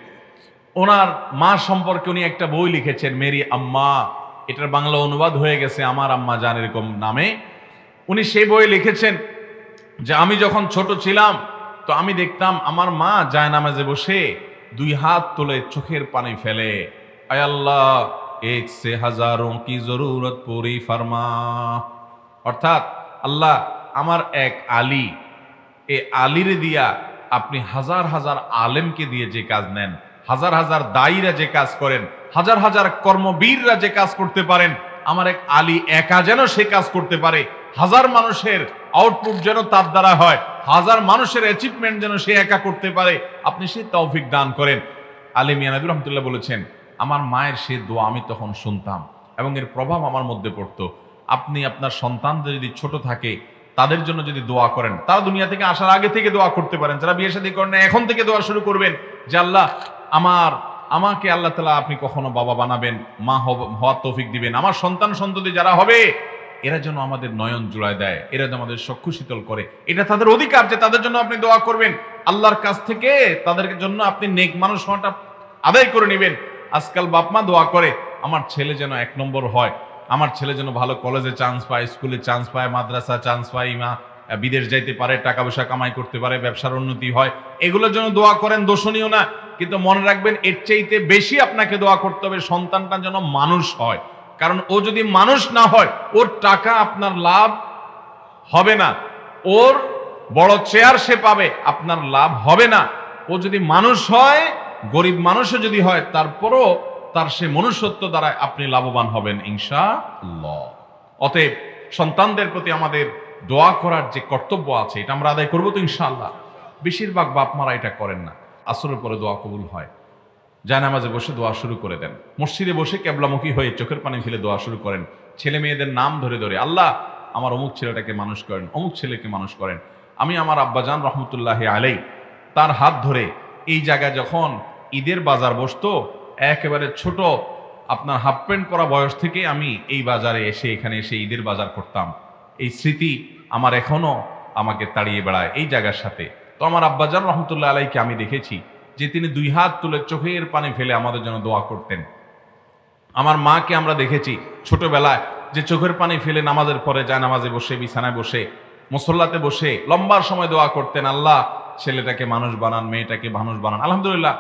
ওনার মা সম্পর্কে উনি একটা বই লিখেছেন, মেরি আম্মা। এটার বাংলা অনুবাদ হয়ে গেছে আমার আম্মা জান, এরকম নামে। উনি সেই বইয়ে লিখেছেন যে আমি যখন ছোট ছিলাম তো আমি দেখতাম আমার মা জায়নামাজে বসে দুই হাত তুলে চোখের পানি ফেলে, আয় আল্লাহ এক সে হাজারোं কি জরুরত পুরি ফরমা। অর্থাৎ আল্লাহ আমার এক আলী, এ আলীরে দিয়া আপনি হাজার হাজার আলেমকে দিয়ে যে কাজ নেন, হাজার হাজার দায়ীরা যে কাজ করেন, হাজার হাজার কর্মবীররা যে কাজ করতে পারেন, আমার এক আলী একা যেন সে কাজ করতে পারে, হাজার মানুষের আউটপুট যেন তার দ্বারা হয়, হাজার মানুষের অ্যাচিভমেন্ট যেন সে একা করতে পারে, আপনি সে তৌফিক দান করেন। আলী মিয়া নদভী রহমতুল্লাহ বলেছেন, আমার মায়ের সে দোয়া আমি তখন শুনতাম এবং এর প্রভাব আমার মধ্যে পড়তো। আপনি আপনার সন্তানদের যদি ছোট থাকে তাদের জন্য যদি দোয়া করেন, তারা দুনিয়া থেকে আসার আগে থেকে দোয়া করতে পারেন। যারা বিয়ে শাদী করেন এখন থেকে দোয়া শুরু করবেন যে আল্লাহ আমাকে আল্লাহ তাআলা আপনি কখনো বাবা বানাবেন, মা হওয়ার তৌফিক দিবেন। আমার সন্তান সন্ততি যারা হবে এরা যেন আমাদের নয়ন জুড়ায় দেয়, এরা যেন আমাদের চক্ষু শীতল করে। এটা তাদের অধিকার যে তাদের জন্য আপনি দোয়া করবেন। আল্লাহর কাছ থেকে তাদের জন্য আপনি নেক মানুষ হওয়াটা আদায় করে নেবেন। আজকাল বাপ মা দোয়া করে আমার ছেলে যেন 1 নম্বর হয়, আমার ছেলে যেন ভালো কলেজে চান্স পায়, স্কুলে চান্স পায়, মাদ্রাসা চান্স পায়, মা বিদেশ যাইতে পারে, টাকা পয়সা কামাই করতে পারে, ব্যবসার উন্নতি হয়, এগুলোর জন্য দোয়া করেন, দোষণীয় না। কিন্তু মনে রাখবেন এর চাইতে বেশি আপনাকে দোয়া করতে হবে সন্তানটা যেন মানুষ হয়। কারণ ও যদি মানুষ না হয়, ওর টাকা আপনার লাভ হবে না, ওর বড় চেয়ার সে পাবে, আপনার লাভ হবে না। ও যদি মানুষ হয় গরিব মানুষও যদি হয় তারপরও তার সে মনুষ্যত্ব দ্বারা আপনি লাভবান হবেন ইনশাআল্লাহ। অতএব সন্তানদের প্রতি আমাদের দোয়া করার যে কর্তব্য আছে এটা আমরা আদায় করবো তো ইনশাআল্লাহ। বেশিরভাগ বাপ মারা এটা করেন না। আসরের পরে দোয়া কবুল হয়, জায়নামাজে বসে দোয়া শুরু করে দেন, মসজিদে বসে কেবলামুখী হয়ে চোখের পানি ফেলে দোয়া শুরু করেন, ছেলে মেয়েদের নাম ধরে ধরে আল্লাহ আমার অমুক ছেলেটাকে মানুষ করেন, অমুক ছেলেকে মানুষ করেন। আমি আমার আব্বাজান রহমতুল্লাহ আলাই তার হাত ধরে এই জায়গায় যখন ঈদের বাজার বসতো, একেবারে ছোট আপনার হাফ প্যান্ট পরা বয়স থেকে আমি এই বাজারে এসে এখানে এসে ঈদের বাজার করতাম। এই স্মৃতি আমার এখনো আমাকে তাড়িয়ে বেড়ায় এই জায়গার সাথে। তো আমার আব্বাজান রহমতুল্লাহ আলাইকে আমি দেখেছি যে তিনি 2 হাত তুলে চোখের পানি ফেলে আমাদের জন্য দোয়া করতেন। আমার মাকে আমরা দেখেছি ছোটবেলায় যে চোখের পানি ফেলে নামাজের পরে যায় নামাজে বসে বিছানায় বসে মুসল্লাতে বসে লম্বার সময় দোয়া করতেন, আল্লাহ ছেলেটাকে মানুষ বানান, মেয়েটাকে মানুষ বানান। আলহামদুলিল্লাহ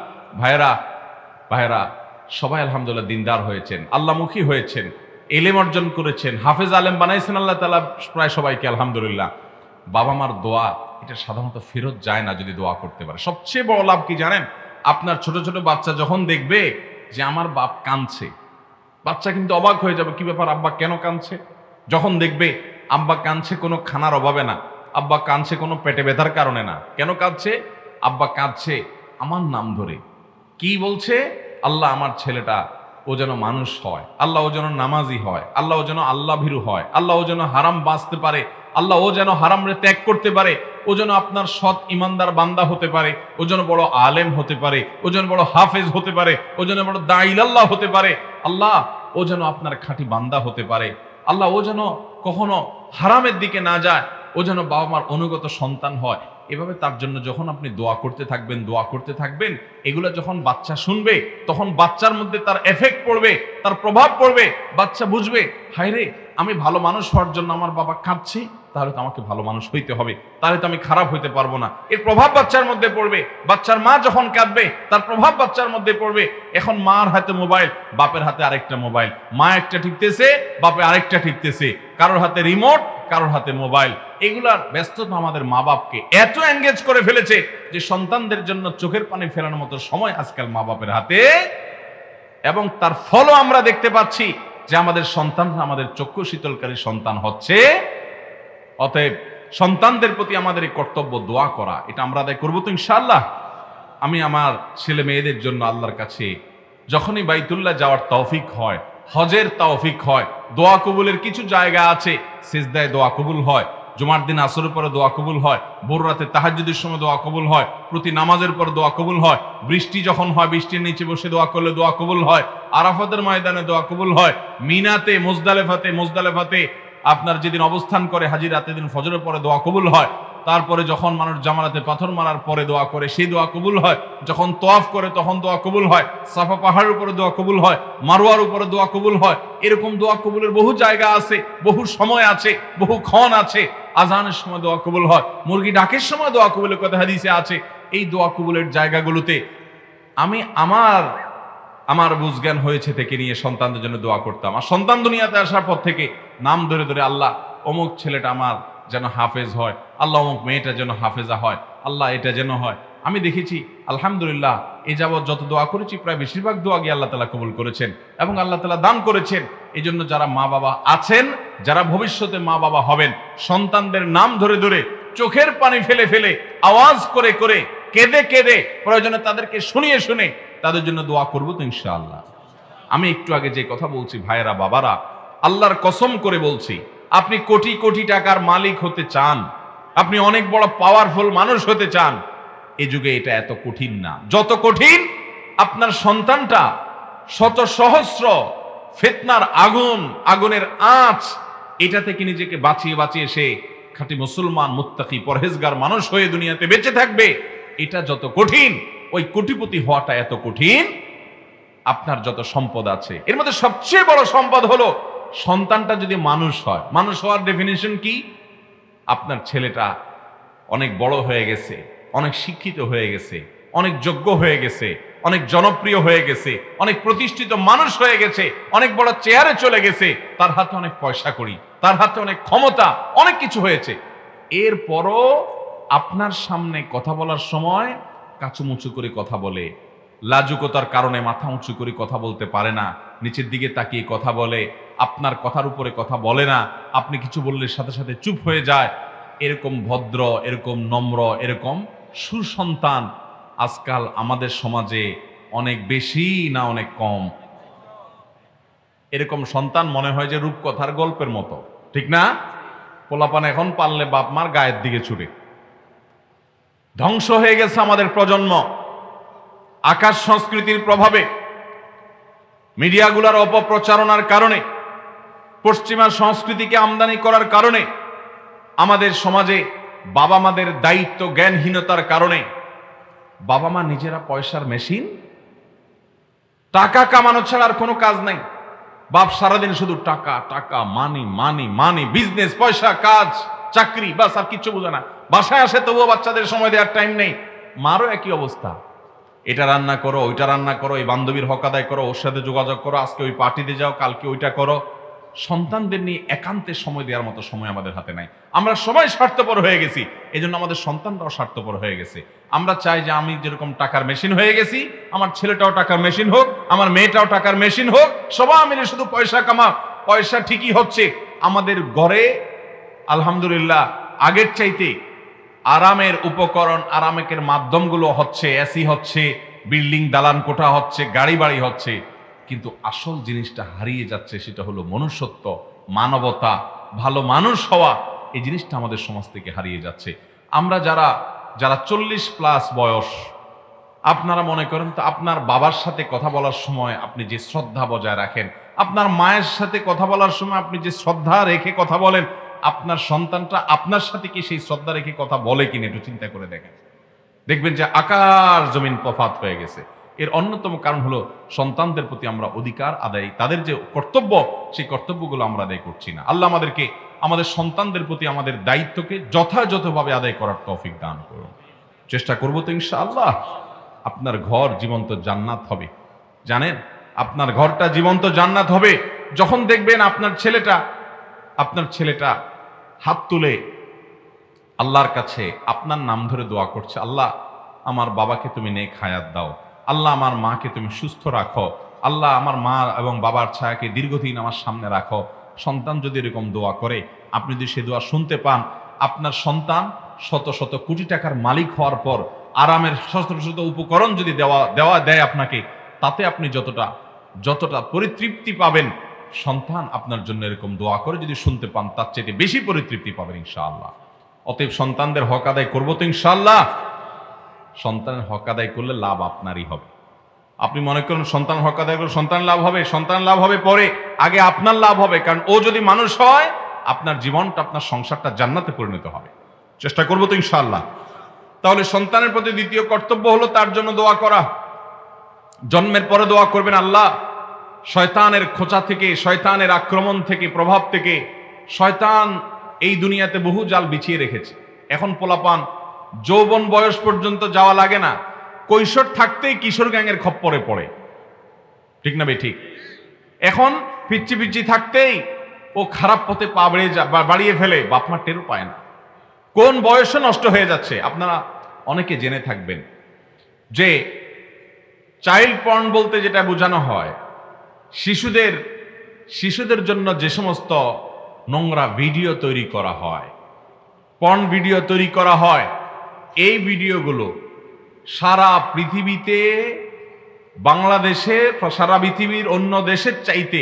ভাইয়েরা সবাই আলহামদুলিল্লাহ দিনদার হয়েছেন, আল্লাহমুখী হয়েছেন, এলেম অর্জন করেছেন, হাফেজ আলেম বানাইছেন আল্লাহ তাআলা প্রায় সবাইকে আলহামদুলিল্লাহ। বাবা মার দোয়া এটা সাধারণত ফেরত যায় না যদি দোয়া করতে পারে। সবচেয়ে বড় লাভ কি জানেন? আপনার ছোট ছোট বাচ্চা যখন দেখবে যে আমার বাপ কাঁদছে, বাচ্চা কিন্তু অবাক হয়ে যাবে, কি ব্যাপার আব্বা কেন কাঁদছে? যখন দেখবে আব্বা কাঁদছে কোনো খানার অভাবে না, আব্বা কাঁদছে কোনো পেটে ব্যথার কারণে না, কেন কাঁদছে? আব্বা কাঁদছে আমার নাম ধরে। কি বলছে? আল্লাহ আমার ছেলেটা ও যেন মানুষ হয়, আল্লাহ ও যেন নামাজি হয়, আল্লাহ ও যেন আল্লাহ ভীরু হয়, আল্লাহ ও যেন হারাম বাঁচতে পারে, আল্লাহ ও যেন হারামরে ত্যাগ করতে পারে, ও যেন আপনার সৎ ইমানদার বান্দা হতে পারে, ও যেন বড় আলেম হতে পারে, ও যেন বড় হাফেজ হতে পারে, ও যেন বড় দাঈলাল্লাহ হতে পারে, আল্লাহ ও যেন আপনার খাঁটি বান্দা হতে পারে, আল্লাহ ও যেন কখনো হারামের দিকে না যায়, ও যেন বাবা মার অনুগত সন্তান হয়। এভাবে তার জন্য যখন আপনি দোয়া করতে থাকবেন, এগুলো যখন বাচ্চা শুনবে তখন বাচ্চার মধ্যে তার এফেক্ট পড়বে, তার প্রভাব পড়বে। বাচ্চা বুঝবে, হায় রে আমি ভালো মানুষ হওয়ার জন্য আমার বাবা কাঁদছে, তাহলে তো আমাকে ভালো মানুষ হইতে হবে, তাহলে তো আমি খারাপ হইতে পারবো না। এর প্রভাব বাচ্চার মধ্যে পড়বে। বাচ্চার মা যখন কাঁদবে তার প্রভাব বাচ্চার মধ্যে পড়বে। এখন মার হাতে মোবাইল, বাপের হাতে আরেকটা মোবাইল, মা একটা টিপতেছে, বাপে আরেকটা টিপতেছে, কারোর হাতে রিমোট, কারোর হাতে মোবাইল। এগুলার ব্যস্ততা আমাদের মা বাপকে এত এনগেজ করে ফেলেছে যে সন্তানদের জন্য চোখের পানি ফেলানোর মতো সময় আজকাল মা বাপের হাতে। এবং তার ফলও আমরা দেখতে পাচ্ছি যে আমাদের সন্তানরা আমাদের চক্ষু শীতলকারী সন্তান হচ্ছে। অতএব সন্তানদের প্রতি আমাদের এই কর্তব্য দোয়া করা, এটা আমরা আদায় করবো তো ইনশাআল্লাহ। আমি আমার ছেলে মেয়েদের জন্য আল্লাহর কাছে যখনই বাইতুল্লাহ যাওয়ার তৌফিক হয়, হজের তৌফিক হয়, দোয়া কবুলের কিছু জায়গা আছে সিজদায় দোয়া কবুল হয়, জুমার দিন আসরের পরে দোয়া কবুল হয়, ভোর রাতে তাহাজ্জুদের সময় দোয়া কবুল হয়, প্রতি নামাজের পর দোয়া কবুল হয়, বৃষ্টি যখন হয় বৃষ্টির নিচে বসে দোয়া করলে দোয়া কবুল হয়, আরাফাতের ময়দানে দোয়া কবুল হয়, মিনাতে মুজদালেফাতে আপনার যেদিন অবস্থান করে হাজী রাতে দিন ফজরের পরে দোয়া কবুল হয়, তারপরে যখন মানুষ জামারাতে পাথর মারার পরে দোয়া করে সেই দোয়া কবুল হয়, যখন তওয়াফ করে তখন দোয়া কবুল হয়, সাফা পাহাড়ের উপরে দোয়া কবুল হয়, মারওয়ার উপরে দোয়া কবুল হয়। এরকম দোয়া কবুলের বহু জায়গা আছে, বহু সময় আছে, বহু ক্ষণ আছে। আজানের সময় দোয়া কবুল হয়, মুরগি ডাকের সময় দোয়া কবুলের কথা হাদিসে আছে। এই দোয়া কবুলের জায়গাগুলোতে আমি আমার বুঝজ্ঞান হয়েছে থেকে নিয়ে সন্তানদের জন্য দোয়া করতাম। আর সন্তান দুনিয়াতে আসার পর থেকে নাম ধরে ধরে আল্লাহ অমুক ছেলেটা আমার যেন হাফেজ হয়, আল্লাহ অমুক মেয়েটা যেন হাফেজা হয়, আল্লাহ এটা যেন হয়। আমি দেখেছি আলহামদুলিল্লাহ এই যাবৎ যত দোয়া করেছি প্রায় বেশিরভাগ দোয়া গিয়ে আল্লাহ তাআলা কবুল করেছেন এবং আল্লাহ তাআলা দান করেছেন। এই জন্য যারা মা বাবা আছেন, যারা ভবিষ্যতে মা বাবা হবেন, সন্তানদের নাম ধরে ধরে চোখের পানি ফেলে ফেলে আওয়াজ করে করে কেঁদে কেঁদে প্রয়োজনে তাদেরকে শুনিয়ে শুনে তাদের জন্য দোয়া করবো তো ইনশাআল্লাহ। আমি একটু আগে যে কথা বলছি ভাইয়েরা বাবারা, আল্লাহর কসম করে বলছি, আপনি কোটি কোটি টাকার মালিক হতে চান, আপনি অনেক বড় পাওয়ারফুল মানুষ হতে চান, এই যুগে এটা এত কঠিন না। যত কঠিন আপনার সন্তানটা শত সহস্র ফিতনার আগুনের আঁচ, এটা থেকে নিজেকে বাঁচিয়ে বাঁচিয়ে সে খাঁটি মুসলমান মুত্তাকি পরহেজগার মানুষ হয়ে দুনিয়াতে বেঁচে থাকবে, এটা যত কঠিন, ওই কোটিপতি হওয়াটা এত কঠিন। আপনার যত সম্পদ আছে এর মধ্যে সবচেয়ে বড় সম্পদ হলো সন্তানটা যদি মানুষ হয়। মানুষ হওয়ার ডেফিনিশন কি? আপনার ছেলেটা অনেক বড় হয়ে গেছে, অনেক শিক্ষিত হয়ে গেছে, অনেক যোগ্য হয়ে গেছে, অনেক জনপ্রিয় হয়ে গেছে, অনেক প্রতিষ্ঠিত মানুষ হয়ে গেছে, অনেক বড় চেয়ারে চলে গেছে, তার হাতে অনেক পয়সা কড়ি, তার হাতে অনেক ক্ষমতা, অনেক কিছু হয়েছে। এরপরও আপনার সামনে কথা বলার সময় কাচুমুচু করে কথা বলে, লাজুকতার কারণে মাথা উঁচু করে কথা বলতে পারে না, নিচের দিকে তাকিয়ে কথা বলে, আপনার কথার উপরে কথা বলে না, আপনি কিছু বললে সাথে সাথে চুপ হয়ে যায়, এরকম ভদ্র, এরকম নম্র, এরকম সুসন্তান আজকাল আমাদের সমাজে অনেক বেশি না অনেক কম? এরকম সন্তান মনে হয় যে রূপকথার গল্পের মতো, ঠিক না? পোলাপান এখন পারলে বাপ মার গায়ের দিকে ছুটে। ধ্বংস হয়ে গেছে আমাদের প্রজন্ম আকাশ সংস্কৃতির প্রভাবে, মিডিয়াগুলোর অপপ্রচারণার কারণে, পশ্চিমা সংস্কৃতিকে আমদানি করার কারণে, আমাদের সমাজে বাবা মাদের দায়িত্ব জ্ঞানহীনতার কারণে বাবা মা নিজেরা পয়সার মেশিন, টাকা কামানো ছাড়া আর কোনো কাজ নাই। বাপ সারাদিন শুধু টাকা টাকা, মানি মানি মানি, বিজনেস, পয়সা, কাজ, চাকরি, বাস, আর কিচ্ছু বোঝে না। বাসায় আসে তবুও বাচ্চাদের সময় দেওয়ার টাইম নেই। মারও একই অবস্থা, এটা রান্না করো, ওইটা রান্না করো, এই বান্ধবীর হক আদায় করো, ওর সাথে যোগাযোগ করো, আজকে ওই পার্টিতে যাও, কালকে ওইটা করো। সন্তানদের নিয়ে একান্তে সময় দেওয়ার মতো সময় আমাদের হাতে নাই। আমরা সবাই স্বার্থপর হয়ে গেছি, এই জন্য আমাদের সন্তানরাও স্বার্থপর হয়ে গেছে। আমরা চাই যে আমি যেরকম টাকার মেশিন হয়ে গেছি, আমার ছেলেটাও টাকার মেশিন হোক, আমার মেয়েটাও টাকার মেশিন হোক, সবাই মিলে শুধু পয়সা কামা। পয়সা ঠিকই হচ্ছে, আমাদের ঘরে আলহামদুলিল্লাহ আগের চাইতে আরামের উপকরণ, আরামের মাধ্যমগুলো হচ্ছে, এসি হচ্ছে, বিল্ডিং দালান কোঠা হচ্ছে, গাড়ি বাড়ি হচ্ছে, কিন্তু আসল জিনিসটা হারিয়ে যাচ্ছে। সেটা হলো মনুষ্যত্ব, মানবতা, ভালো মানুষ হওয়া। এই জিনিসটা আমাদের সমাজ থেকে হারিয়ে যাচ্ছে। আমরা যারা যারা 40+ বয়স, আপনারা মনে করেন তো আপনার বাবার সাথে কথা বলার সময় আপনি যে শ্রদ্ধা বজায় রাখেন, আপনার মায়ের সাথে কথা বলার সময় আপনি যে শ্রদ্ধা রেখে কথা বলেন, আপনার সন্তানটা আপনার সাথে কি সেই শ্রদ্ধা রেখে কথা বলে কিনা একটু চিন্তা করে দেখেন। দেখবেন যে আকাশ জমিন তফাৎ হয়ে গেছে। এর অন্যতম কারণ হলো সন্তানদের প্রতি আমরা অধিকার আদায়, তাদের যে কর্তব্য, সেই কর্তব্যগুলো আমরা আদায় করছি না। আল্লাহ আমাদেরকে আমাদের সন্তানদের প্রতি আমাদের দায়িত্বকে যথাযথভাবে আদায় করার তৌফিক দান করুন। চেষ্টা করবো তো ইনশাআল্লাহ। আপনার ঘর জীবন্ত জান্নাত হবে, জানেন? আপনার ঘরটা জীবন্ত জান্নাত হবে যখন দেখবেন আপনার ছেলেটা হাত তুলে আল্লাহর কাছে আপনার নাম ধরে দোয়া করছে, আল্লাহ আমার বাবাকে তুমি নেক হায়াত দাও, আল্লাহ আমার মাকে তুমি সুস্থ রাখো, আল্লাহ আমার মা এবং বাবার ছায়াকে দীর্ঘদিন আমার সামনে রাখো। সন্তান যদি এরকম দোয়া করে, আপনি যদি সে দোয়া শুনতে পান, আপনার সন্তান শত শত কোটি টাকার মালিক হওয়ার পর আরামের শত শত উপকরণ যদি দেয় আপনাকে, তাতে আপনি যতটা পরিতৃপ্তি পাবেন, সন্তান আপনার জন্য এরকম দোয়া করে যদি শুনতে পান, তার চেয়ে বেশি পরিতৃপ্তি পাবেন ইনশাআল্লাহ। অতএব সন্তানদের হক আদায় করবো তো ইনশাআল্লাহ। সন্তানের হক আদায় করলে লাভ আপনারই হবে। আপনি মনে করেন সন্তান হক আদায় করলে সন্তান লাভ হবে, সন্তান লাভ হবে পরে, আগে আপনার লাভ হবে। কারণ ও যদি মানুষ হয়, আপনার জীবনটা, আপনার সংসারটা জান্নাতে পরিণত হবে। চেষ্টা করবো তো ইনশাআল্লাহ। তাহলে সন্তানের প্রতি দ্বিতীয় কর্তব্য হলো তার জন্য দোয়া করা। জন্মের পরে দোয়া করবেন, আল্লাহ শয়তানের খোঁচা থেকে, শয়তানের আক্রমণ থেকে, প্রভাব থেকে, শয়তান এই দুনিয়াতে বহু জাল বিছিয়ে রেখেছে। এখন পোলাপান যৌবন বয়স পর্যন্ত যাওয়া লাগে না, কৈশোর থাকতেই কিশোর গ্যাংয়ের খপ্পরে পড়ে, ঠিক না বে ঠিক? এখন পিচ্ছি পিচ্ছি থাকতেই ও খারাপ পথে পা বাড়িয়ে ফেলে, বাপ মা টেরও পায় না। কোন বয়সে নষ্ট হয়ে যাচ্ছে। আপনারা অনেকে জেনে থাকবেন যে চাইল্ড পর্ন বলতে যেটা বোঝানো হয়, শিশুদের জন্য যে সমস্ত নোংরা ভিডিও তৈরি করা হয়, পর্ন ভিডিও তৈরি করা হয়, এই ভিডিওগুলো সারা পৃথিবীতে, বাংলাদেশে, সারা পৃথিবীর অন্য দেশের চাইতে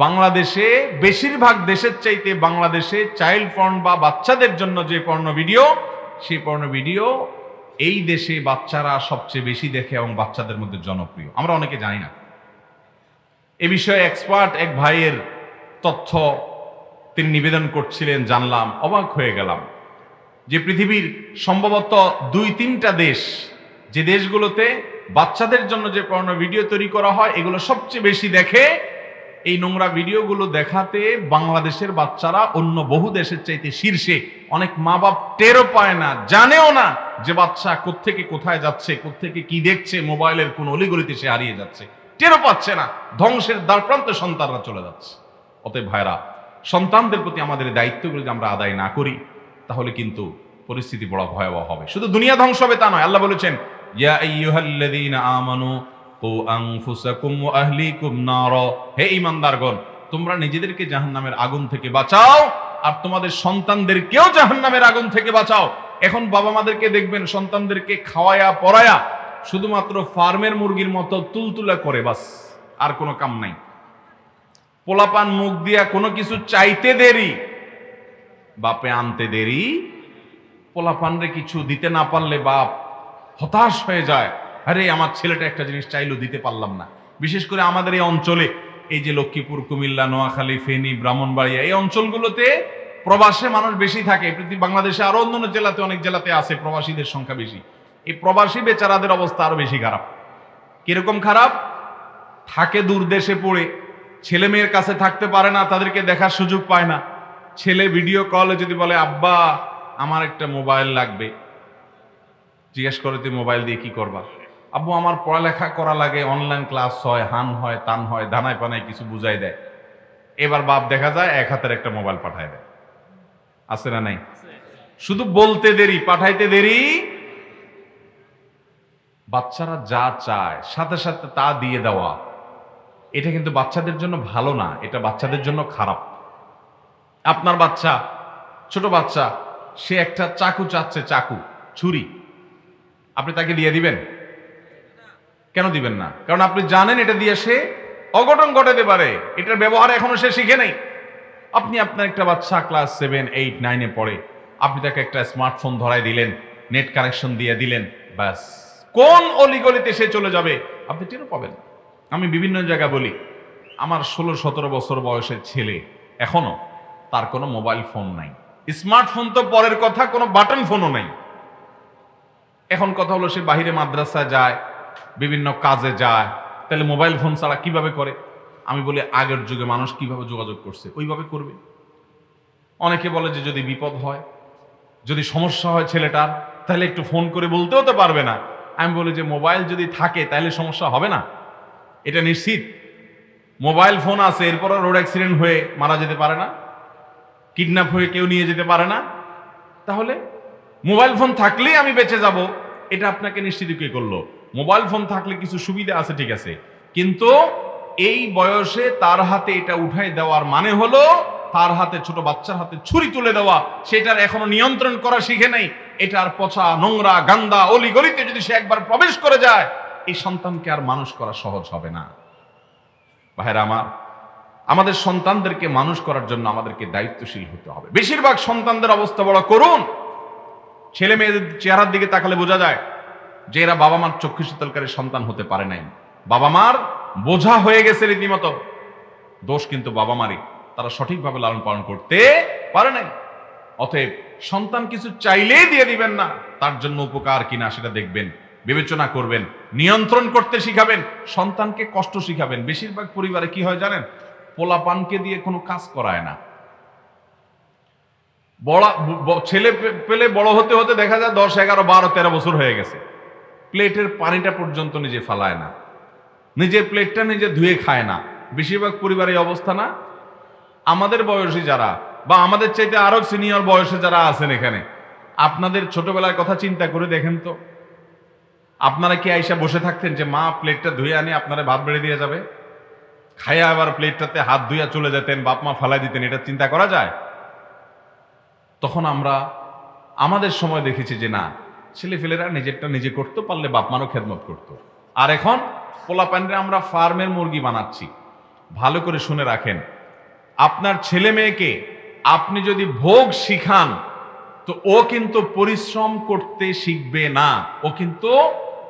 বাংলাদেশে, বেশিরভাগ দেশের চাইতে বাংলাদেশে চাইল্ড পর্ন বা বাচ্চাদের জন্য যে পর্ন ভিডিও, সেই পর্ন ভিডিও এই দেশে বাচ্চারা সবচেয়ে বেশি দেখে এবং বাচ্চাদের মধ্যে জনপ্রিয়। আমরা অনেকে জানি না। এ বিষয়ে এক্সপার্ট এক ভাইয়ের তথ্য তিনি নিবেদন করছিলেন, জানলাম, অবাক হয়ে গেলাম যে পৃথিবীর সম্ভবত 2-3টা দেশ, যে দেশগুলোতে বাচ্চাদের জন্য যে পর্ন ভিডিও তৈরি করা হয়, এগুলো সবচেয়ে বেশি দেখে। এই নোংরা ভিডিওগুলো দেখাতে বাংলাদেশের বাচ্চারা অন্য বহু দেশের চাইতে শীর্ষে। অনেক মা বাপ টেরও পায় না, জানেও না যে বাচ্চা কোত্থেকে কোথায় যাচ্ছে, কোত্থেকে কি দেখছে, মোবাইলের কোন অলিগলিতে সে হারিয়ে যাচ্ছে, টেরও পাচ্ছে না। ধ্বংসের দ্বারপ্রান্তে সন্তানরা চলে যাচ্ছে। অতএব ভাইরা, সন্তানদের প্রতি আমাদের দায়িত্বগুলো যদি আমরা আদায় না করি, তাহলে কিন্তু পরিস্থিতি বড় ভয়াবহ হবে। শুধু দুনিয়া ধ্বংস হবে তা নয়। আল্লাহ বলেছেন, ইয়া আইয়ুহাল্লাযীনা আমানু কু আনফুসাকুম ওয়া আহলিকুম নার, হে ঈমানদারগণ তোমরা নিজেদেরকে জাহান্নামের আগুন থেকে বাঁচাও আর তোমাদের সন্তানদেরকেও জাহান্নামের আগুন থেকে বাঁচাও। এখন বাবা মাদেরকে দেখবেন সন্তানদেরকে খাওয়ায়া পড়ায়া শুধুমাত্র ফার্মের মুরগির মতো তুলতুলা করে, বাস, আর কোনো কাম নাই। পোলাপান মুখ দিয়া কোনো কিছু চাইতে দেরি, বাপে আনতে দেরি। পোলাপানরে কিছু দিতে না পারলে বাপ হতাশ হয়ে যায়, আরে আমার ছেলেটা একটা জিনিস চাইলো দিতে পারলাম না। বিশেষ করে আমাদের এই অঞ্চলে, এই যে লক্ষ্মীপুর, কুমিল্লা, নোয়াখালী, ফেনী, ব্রাহ্মণবাড়িয়া, এই অঞ্চলগুলোতে প্রবাসে মানুষ বেশি থাকে। বাংলাদেশে আরো অন্যান্য জেলাতে, অনেক জেলাতে আছে প্রবাসীদের সংখ্যা বেশি। এই প্রবাসী বেচারাদের অবস্থা আরো বেশি খারাপ। কিরকম খারাপ? থাকে দূর দেশে পড়ে, ছেলে মেয়ের কাছে থাকতে পারে না, তাদেরকে দেখার সুযোগ পায় না। ছেলে ভিডিও কলে যদি বলে আব্বা আমার একটা মোবাইল লাগবে, জিজ্ঞেস করে তুই মোবাইল দিয়ে কি করবা? আব্বু আমার পড়ালেখা করা লাগে, অনলাইন ক্লাস হয়, হান হয়, তান হয়, ধানায় পানায় কিছু বুঝাই দেয়। এবার বাপ দেখা যায় এক হাতের একটা মোবাইল পাঠায় দেয়, আছে না নাই? শুধু বলতে দেরি, পাঠাইতে দেরি। বাচ্চারা যা চায় সাথে সাথে তা দিয়ে দেওয়া, এটা কিন্তু বাচ্চাদের জন্য ভালো না, এটা বাচ্চাদের জন্য খারাপ। আপনার বাচ্চা, ছোট বাচ্চা, সে একটা চাকু চাচ্ছে, চাকু, ছুরি, আপনি তাকে দিয়ে দিবেন? কেন দিবেন না? কারণ আপনি জানেন এটা দিয়ে সে অঘটন ঘটাতে পারে, এটার ব্যবহার এখনো সে শিখে নেই। আপনি আপনার একটা বাচ্চা ক্লাস 7, 8, 9-এ পড়ে, আপনি তাকে একটা স্মার্টফোন ধরাই দিলেন, নেট কানেকশন দিয়ে দিলেন, ব্যাস, কোন অলিগলিতে সে চলে যাবে আপনি টেরও পাবেন। আমি বিভিন্ন জায়গায় বলি, আমার 16-17 বছর বয়সের ছেলে এখনো তার কোনো মোবাইল ফোন নাই। স্মার্টফোন তো পরের কথা, কোনো বাটন ফোনও নাই। এখন কথা হলো সে বাহিরে মাদ্রাসায় যায়, বিভিন্ন কাজে যায়, তাহলে মোবাইল ফোন ছাড়া কিভাবে করে? আমি বলি আগের যুগে মানুষ কিভাবে যোগাযোগ করছে ওইভাবে করবে। অনেকে বলে যে যদি বিপদ হয়, যদি সমস্যা হয় ছেলেটার, তাহলে একটু ফোন করে বলতেও তো পারবে না। আমি বলি যে মোবাইল যদি থাকে তাহলে সমস্যা হবে না, এটা নিশ্চিত। মোবাইল ফোন আছে, এরপর রোড অ্যাক্সিডেন্ট হয়ে মারা যেতে পারে না, কিডন্যাপ হয়ে কেউ নিয়ে যেতে পারে না, তাহলে মোবাইল ফোন থাকলেই আমি বেঁচে যাব, এটা আপনাকে নিশ্চিত কে করলো? মোবাইল ফোন থাকলে কিছু সুবিধা আছে, ঠিক আছে, কিন্তু এই বয়সে তার হাতে এটা উঠাই দেওয়ার মানে হলো তার হাতে, ছোট বাচ্চার হাতে ছুরি তুলে দেওয়া। সেটার এখনো নিয়ন্ত্রণ করা শিখে নেই। এটার পচা, নোংরা, গান্দা অলি গলিতে যদি সে একবার প্রবেশ করে যায়, এই সন্তানকে আর মানুষ করা সহজ হবে না। ভাইরা আমার, আমাদের সন্তানদেরকে মানুষ করার জন্য আমাদেরকে দায়িত্বশীল হতে হবে। বেশিরভাগ সন্তানদের অবস্থা বড় করুণ। ছেলে মেয়েদের চেহারার দিকে তাকালে বোঝা যায় যে এরা বাবা মার চক্ষু শীতলকারী সন্তান হতে পারে নাই, বাবা মার বোঝা হয়ে গেছে রীতিমতো। দোষ কিন্তু বাবা মারই, তারা সঠিকভাবে লালন পালন করতে পারে নাই। অতএব সন্তান কিছু চাইলেই দিয়ে দিবেন না, তার জন্য উপকার কিনা সেটা দেখবেন, বিবেচনা করবেন, নিয়ন্ত্রণ করতে শিখাবেন, সন্তানকে কষ্ট শিখাবেন। বেশিরভাগ পরিবারে কি হয় জানেন? পোলাপানকে দিয়ে কোনো কাজ করায় না। ছেলে পেলে বড় হতে হতে দেখা যায় 10, 11, 12, 13 বছর হয়ে গেছে, প্লেটের পানিটা পর্যন্ত নিজে ফালায় না, নিজের প্লেটটা নিজে ধুয়ে খায় না। বেশিরভাগ পরিবারে এই অবস্থা না? আমাদের বয়সী যারা বা আমাদের চাইতে আরো সিনিয়র বয়সে যারা আছেন এখানে, আপনাদের ছোটবেলার কথা চিন্তা করে দেখেন তো, আপনারা কি আইসা বসে থাকতেন যে মা প্লেটটা ধুয়ে আনি আপনারা ভাত বেড়ে দিয়ে যাবে, খাইয়া আবার প্লেটটাতে হাত ধুইয়া চলে যেতেন, বাপ মা ফালাই দিতেন? এটা চিন্তা করা যায়? তখন আমরা আমাদের সময় দেখেছি যে না, ছেলেফেলেরা নিজেরটা নিজে করতে পারলে বাপ মারও খেদমত করতো। আর এখন পোলাপানরে আমরা ফার্মের মুরগি বানাচ্ছি। ভালো করে শুনে রাখেন, আপনার ছেলে মেয়েকে আপনি যদি ভোগ শিখান তো ও কিন্তু পরিশ্রম করতে শিখবে না, ও কিন্তু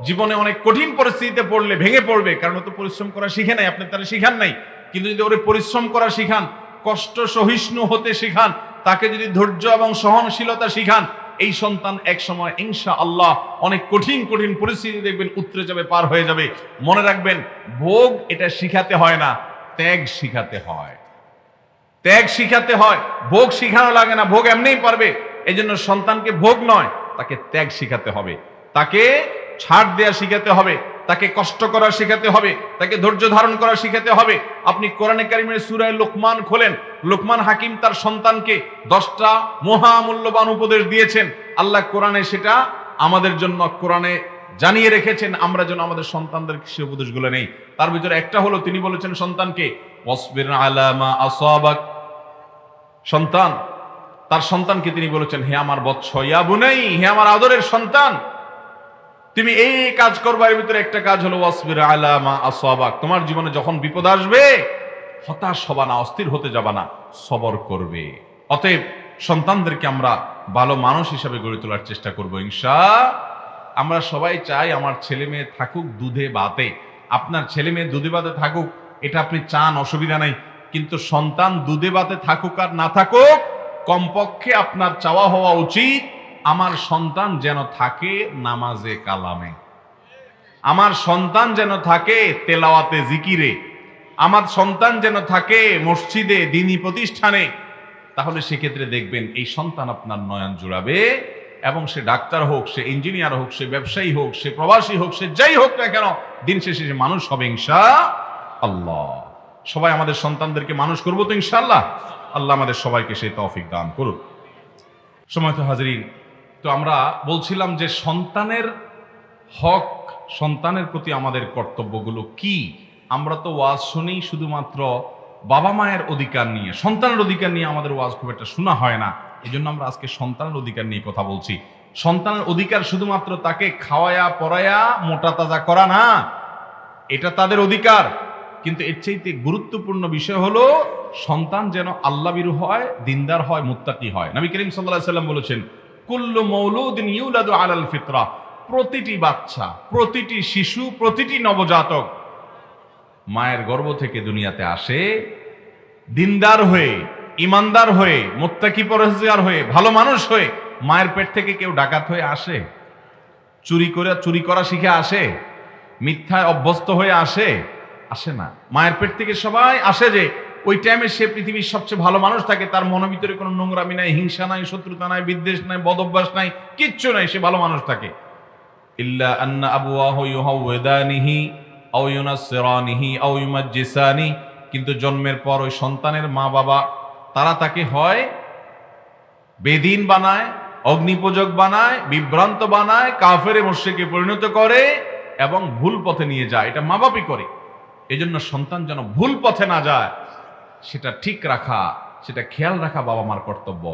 জীবনে অনেক কঠিন পরিস্থিতিতে পড়লে ভেঙে পড়বে, কারণ ও তো পরিশ্রম করা শিখে নাই, আপনি তারা শিখান নাই। কিন্তু যদি ওরে পরিশ্রম করা শিখান, কষ্ট সহিষ্ণু হতে শিখান, তাকে যদি ধৈর্য এবং সহনশীলতা শিখান, এই সন্তান এক সময় ইনশাআল্লাহ অনেক কঠিন কঠিন পরিস্থিতি দেখবেন উতরে যাবে, পার হয়ে যাবে। মনে রাখবেন, ভোগ এটা শিখাতে হয় না, ত্যাগ শিখাতে হয়। ত্যাগ শিখাতে হয়, ভোগ শিখানো লাগে না, ভোগ এমনিই পারবে। এই জন্য সন্তানকে ভোগ নয়, তাকে ত্যাগ শিখাতে হবে, তাকে ছাড় দেয়া শিখাতে হবে, তাকে কষ্ট করা শিখাতে হবে, তাকে ধৈর্য ধারণ করা শিখাতে হবে। আপনি কোরআনে কারিমের সূরা লোকমান খোলেন, লোকমান হাকিম তার সন্তানকে 10টা মহামূল্যবান উপদেশ দিয়েছেন। আল্লাহ কোরআনে সেটা আমাদের জন্য কোরআনে জানিয়ে রেখেছেন আমরা যেন আমাদের সন্তানদেরকে সে উপদেশগুলো নেই। তার ভিতরে একটা হলো তিনি বলেছেন সন্তানকে ওয়াসবির আলা মা আসাবাক, সন্তান তার সন্তানকে তিনি বলেছেন হে আমার বৎস, ইয়া বুনাই, হে আমার আদরের সন্তান, তুমি এই কাজ করবা। এর ভিতরে একটা কাজ হলো ওয়াসবির আলা মা আসাবাক, তোমার জীবনে যখন বিপদ আসবে হতাশ হবা না, অস্থির হতে যাবা না, সবর করবে। অতএব সন্তানদেরকে আমরা ভালো মানুষ হিসেবে গড়ে তোলার চেষ্টা করব ইনশাআল্লাহ। আমরা সবাই চাই আমার ছেলে মেয়ে থাকুক দুধে ভাতে। আপনার ছেলে মেয়ে দুধে ভাতে থাকুক, এটা আপনি চান, অসুবিধা নাই। কিন্তু সন্তান দুধে ভাতে থাকুক আর না থাকুক, কমপক্ষে আপনার চাওয়া হওয়া উচিত আমার সন্তান যেন থাকে নামাজে কালামে, আমার সন্তান যেন থাকে তেলাওয়াতে জিকিরে, আমার সন্তান যেন থাকে মসজিদে দ্বীনি প্রতিষ্ঠানে। তাহলে সেক্ষেত্রে দেখবেন এই সন্তান আপনার নয়ন জুড়াবে, এবং সে ডাক্তার হোক, সে ইঞ্জিনিয়ার হোক, সে ব্যবসায়ী হোক, সে প্রবাসী হোক, সে যাই হোক না কেন, দিন শেষে সে মানুষ হবে ইনশাআল্লাহ। সবাই আমাদের সন্তানদেরকে মানুষ করবো তো ইনশাআল্লাহ। আল্লাহ আমাদের সবাইকে সেই তৌফিক দান করুন। সময়ত হাজরিন, তো আমরা বলছিলাম যে সন্তানের হক, সন্তানের প্রতি আমাদের কর্তব্যগুলো কি। আমরা তো ওয়াজ শুনি শুধুমাত্র বাবা মায়ের অধিকার নিয়ে, সন্তানের অধিকার নিয়ে আমাদের ওয়াজ খুব একটা শোনা হয় না। এই জন্য আমরা আজকে সন্তানের অধিকার নিয়ে কথা বলছি। সন্তানের অধিকার শুধুমাত্র তাকে খাওয়ায়া পড়ায়া মোটা তাজা করা না, এটা তাদের অধিকার। কিন্তু এর চাইতে গুরুত্বপূর্ণ বিষয় হলো সন্তান যেন আল্লাহভীরু হয়, দিনদার হয়, মুত্তাকি হয়। নবী করিম সাল্লাল্লাহু আলাইহি সাল্লাম বলেছেন কুল্লু মাউলুদিন ইউলাদু আলাল ফিতরা, প্রতিটি বাচ্চা, প্রতিটি শিশু, প্রতিটি নবজাতক মায়ের গর্ভ থেকে দুনিয়াতে আসে দিনদার হয়ে, ইমানদার হয়ে, মুত্তাকি পরহেজগার হয়ে, ভালো মানুষ হয়ে। মায়ের পেট থেকে কেউ ডাকাত হয়ে আসে? চুরি করা শিখে আসে? মিথ্যায় অভ্যস্ত হয়ে আসে? আসে না। মায়ের পেট থেকে সবাই আসে যে ওই টাইমে সে পৃথিবীর সবচেয়ে ভালো মানুষ থাকে, তার মনের ভিতরে কোনো নোংরামি নাই, হিংসা নাই, শত্রুতা নাই, বিদ্বেষ নাই, বদঅভ্যাস নাই, কিচ্ছু নাই, সে ভালো মানুষ থাকে। ইল্লা আন্না আবওয়াহু ইউহাওয়িদানিহি আও ইউনাসসিরানিহি আও ইউমাজ্জিসানি, কিন্তু জন্মের পর ওই সন্তানের মা বাবা তারা তাকে হয় বেদিন বানায়, অগ্নিপূজক বানায়, বিভ্রান্ত বানায়, কাফেরে মুশরিকে পরিণত করে এবং ভুল পথে নিয়ে যায়। এটা মা বাপই করে। এজন্য সন্তান যেন ভুল পথে না যায় সেটা ঠিক রাখা, সেটা খেয়াল রাখা বাবা মার কর্তব্য।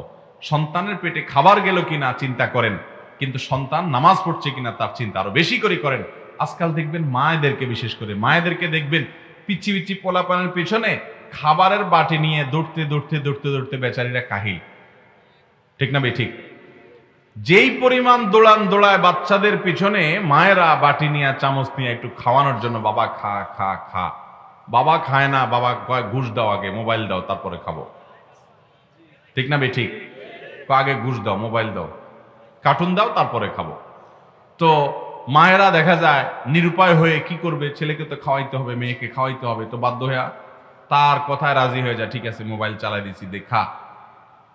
সন্তানের পেটে খাবার গেল কিনা চিন্তা করেন, কিন্তু সন্তান নামাজ পড়ছে কিনা তার চিন্তা আরো বেশি করে করেন। আজকাল দেখবেন মায়েদেরকে, বিশেষ করে মায়েদেরকে দেখবেন পিচ্ছি পিচ্ছি পোলাপানের পিছনে খাবারের বাটি নিয়ে দৌড়তে দৌড়তে দৌড়তে দৌড়তে বেচারিরা কাহিল। ঠিক না ভাই? ঠিক। যেই পরিমাণ দৌড়ায় বাচ্চাদের পিছনে মায়েরা বাটি নিয়ে, চামচ নিয়ে একটু খাওয়ানোর জন্য, বাবা খা খা খা, বাবা খায় না, বাবা কয় ঘুষ দাও, আগে মোবাইল দাও তারপরে খাবো। ঠিক না ভাই? ঠিক। আগে ঘুষ দাও, মোবাইল দাও, কার্টুন দাও, তারপরে খাবো। তো মায়েরা দেখা যায় নিরুপায় হয়ে কি করবে, ছেলেকে তো খাওয়াইতে হবে, মেয়েকে খাওয়াইতে হবে, তো বাধ্য হয়ে তার কথায় রাজি হয়ে যায়, ঠিক আছে মোবাইল চালাই দিছি, দেখা।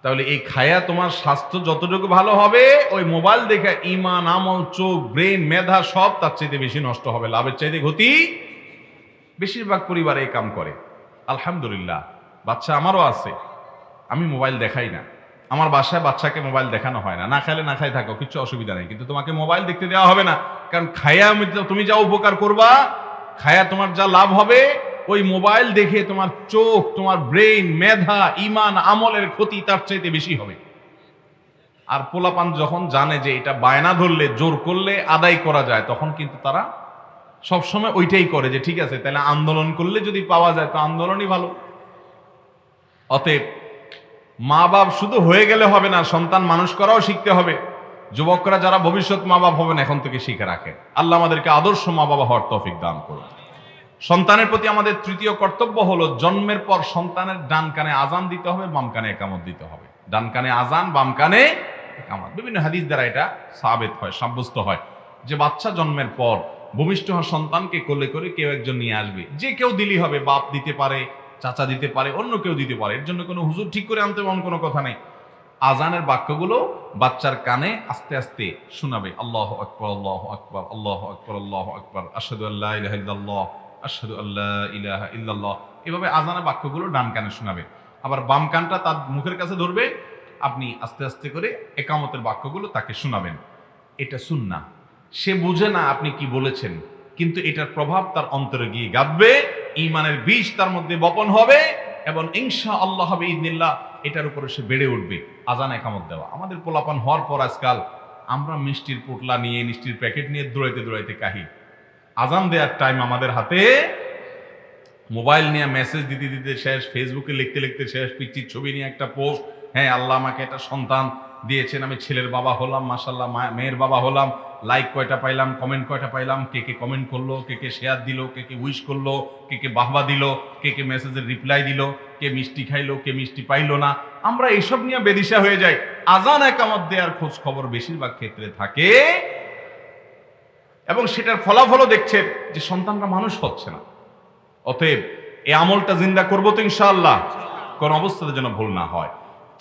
তাহলে এই খায়া তোমার স্বাস্থ্য যতটুকু ভালো হবে, ওই মোবাইল দেখা ইমান, আমল, চোখ, ব্রেন, মেধা সব তার চাইতে বেশি নষ্ট হবে, লাভের চাইতে ক্ষতি। বেশিরভাগ পরিবার এই কাম করে। আলহামদুলিল্লাহ, বাচ্চা আমারও আছে, আমি মোবাইল দেখাই না। আমার বাসায় বাচ্চাকে মোবাইল দেখানো হয় না। না খাইলে না খাই থাকো, কিছু অসুবিধা নেই, কিন্তু তোমাকে মোবাইল দেখতে দেওয়া হবে না। কারণ খায়া তুমি যা উপকার করবা, খায়া তোমার যা লাভ হবে, ওই মোবাইল দেখে তোমার চোখ, তোমার ব্রেন, মেধা, ইমান, আমলের ক্ষতি তার চাইতে বেশি হবে। আর পোলাপান যখন জানে যে এটা বায়না ধরলে, জোর করলে আদায় করা যায়, তখন কিন্তু তারা সবসময় ওইটাই করে যে ঠিক আছে তাহলে আন্দোলন করলে যদি পাওয়া যায় তো আন্দোলনই ভালো। অতএব মা বাপ শুধু হয়ে গেলে হবে না, সন্তান মানুষ করাও শিখতে হবে। যুবকরা যারা ভবিষ্যৎ মা বাপ হবেন এখন থেকে শিখে রাখেন। আল্লাহ আমাদেরকে আদর্শ মা বাবা হওয়ার তৌফিক দান করুন। সন্তানের প্রতি আমাদের তৃতীয় কর্তব্য হলো জন্মের পর সন্তানের ডান কানে আজান দিতে হবে, বাম কানে একামত দিতে হবে। ডান কানে আজান, বাম কানে একামত। বিভিন্ন হাদিস দ্বারা এটা সাবেত হয়, সাব্যস্ত হয় যে বাচ্চা জন্মের পর ভূমিষ্ঠ হওয়া সন্তানকে কোলে করে কেউ একজন নিয়ে আসবে। যে কেউ দিলেই হবে, বাপ দিতে পারে, চাচা দিতে পারে, অন্য কেউ দিতে পারে। এর জন্য কোনো হুজুর ঠিক করে আনতে এমন কোনো কথা নেই। আজানের বাক্যগুলো বাচ্চার কানে আস্তে আস্তে শোনাবে। আল্লাহু আকবার, আল্লাহু আকবার, আল্লাহু আকবার, আল্লাহু আকবার, আশহাদু আল্লা ইলাহা ইল্লাল্লাহ, আশহাদু আল্লা ইলাহা ইল্লাল্লাহ। এভাবে আজানের বাক্যগুলো ডান কানে শোনাবে। আবার বাম কানটা তার মুখের কাছে ধরবে, আপনি আস্তে আস্তে করে একামতের বাক্যগুলো তাকে শোনাবেন। এটা সুন্নাহ। সে বুঝে না আপনি কি বলেছেন, কিন্তু এটার প্রভাব তার অন্তরে গিয়ে গাঁথবে, ঈমানের বীজ তার মধ্যে বপন হবে এবং ইনশাআল্লাহ বিইذনিল্লাহ এটার উপরে সে বেড়ে উঠবে। আজান একামত দেওয়া আমাদের পোলাপান হওয়ার পর আজকাল আমরা মিষ্টির পোটলা নিয়ে, মিষ্টির প্যাকেট নিয়ে দৌড়াইতে দৌড়াইতে কাহি। আজান দেওয়ার টাইম আমাদের হাতে, মোবাইল নিয়ে মেসেজ দিতে দিতে শেষ, ফেসবুকে লিখতে লিখতে শেষ, পিচ্চির ছবি নিয়ে একটা পোস্ট, হ্যাঁ আল্লাহ আমাকে একটা সন্তান দিয়েছেন, আমি ছেলের বাবা হলাম, মাশাআল্লাহ মেয়ের বাবা হলাম, লাইক কয়টা পাইলাম, কমেন্ট কয়টা পাইলাম, কে কে কমেন্ট করলো, কে কে শেয়ার দিল, কে কে উইশ করলো, কে কে বাহবা দিল, কে কে মেসেজের রিপ্লাই দিল, কে মিষ্টি খাইলো, কে মিষ্টি পাইলো না। আমরা এইসব নিয়ে বেদিশা হয়ে যাই। আজান একামত দেওয়ার খোঁজ খবর বেশিরভাগ ক্ষেত্রে থাকে এবং সেটার ফলাফলও দেখছেন যে সন্তানরা মানুষ হচ্ছে না। অতএব এই আমলটা জিন্দা করবো তো ইনশাআল্লাহ, কোন অবস্থাতে যেন ভুল না হয়।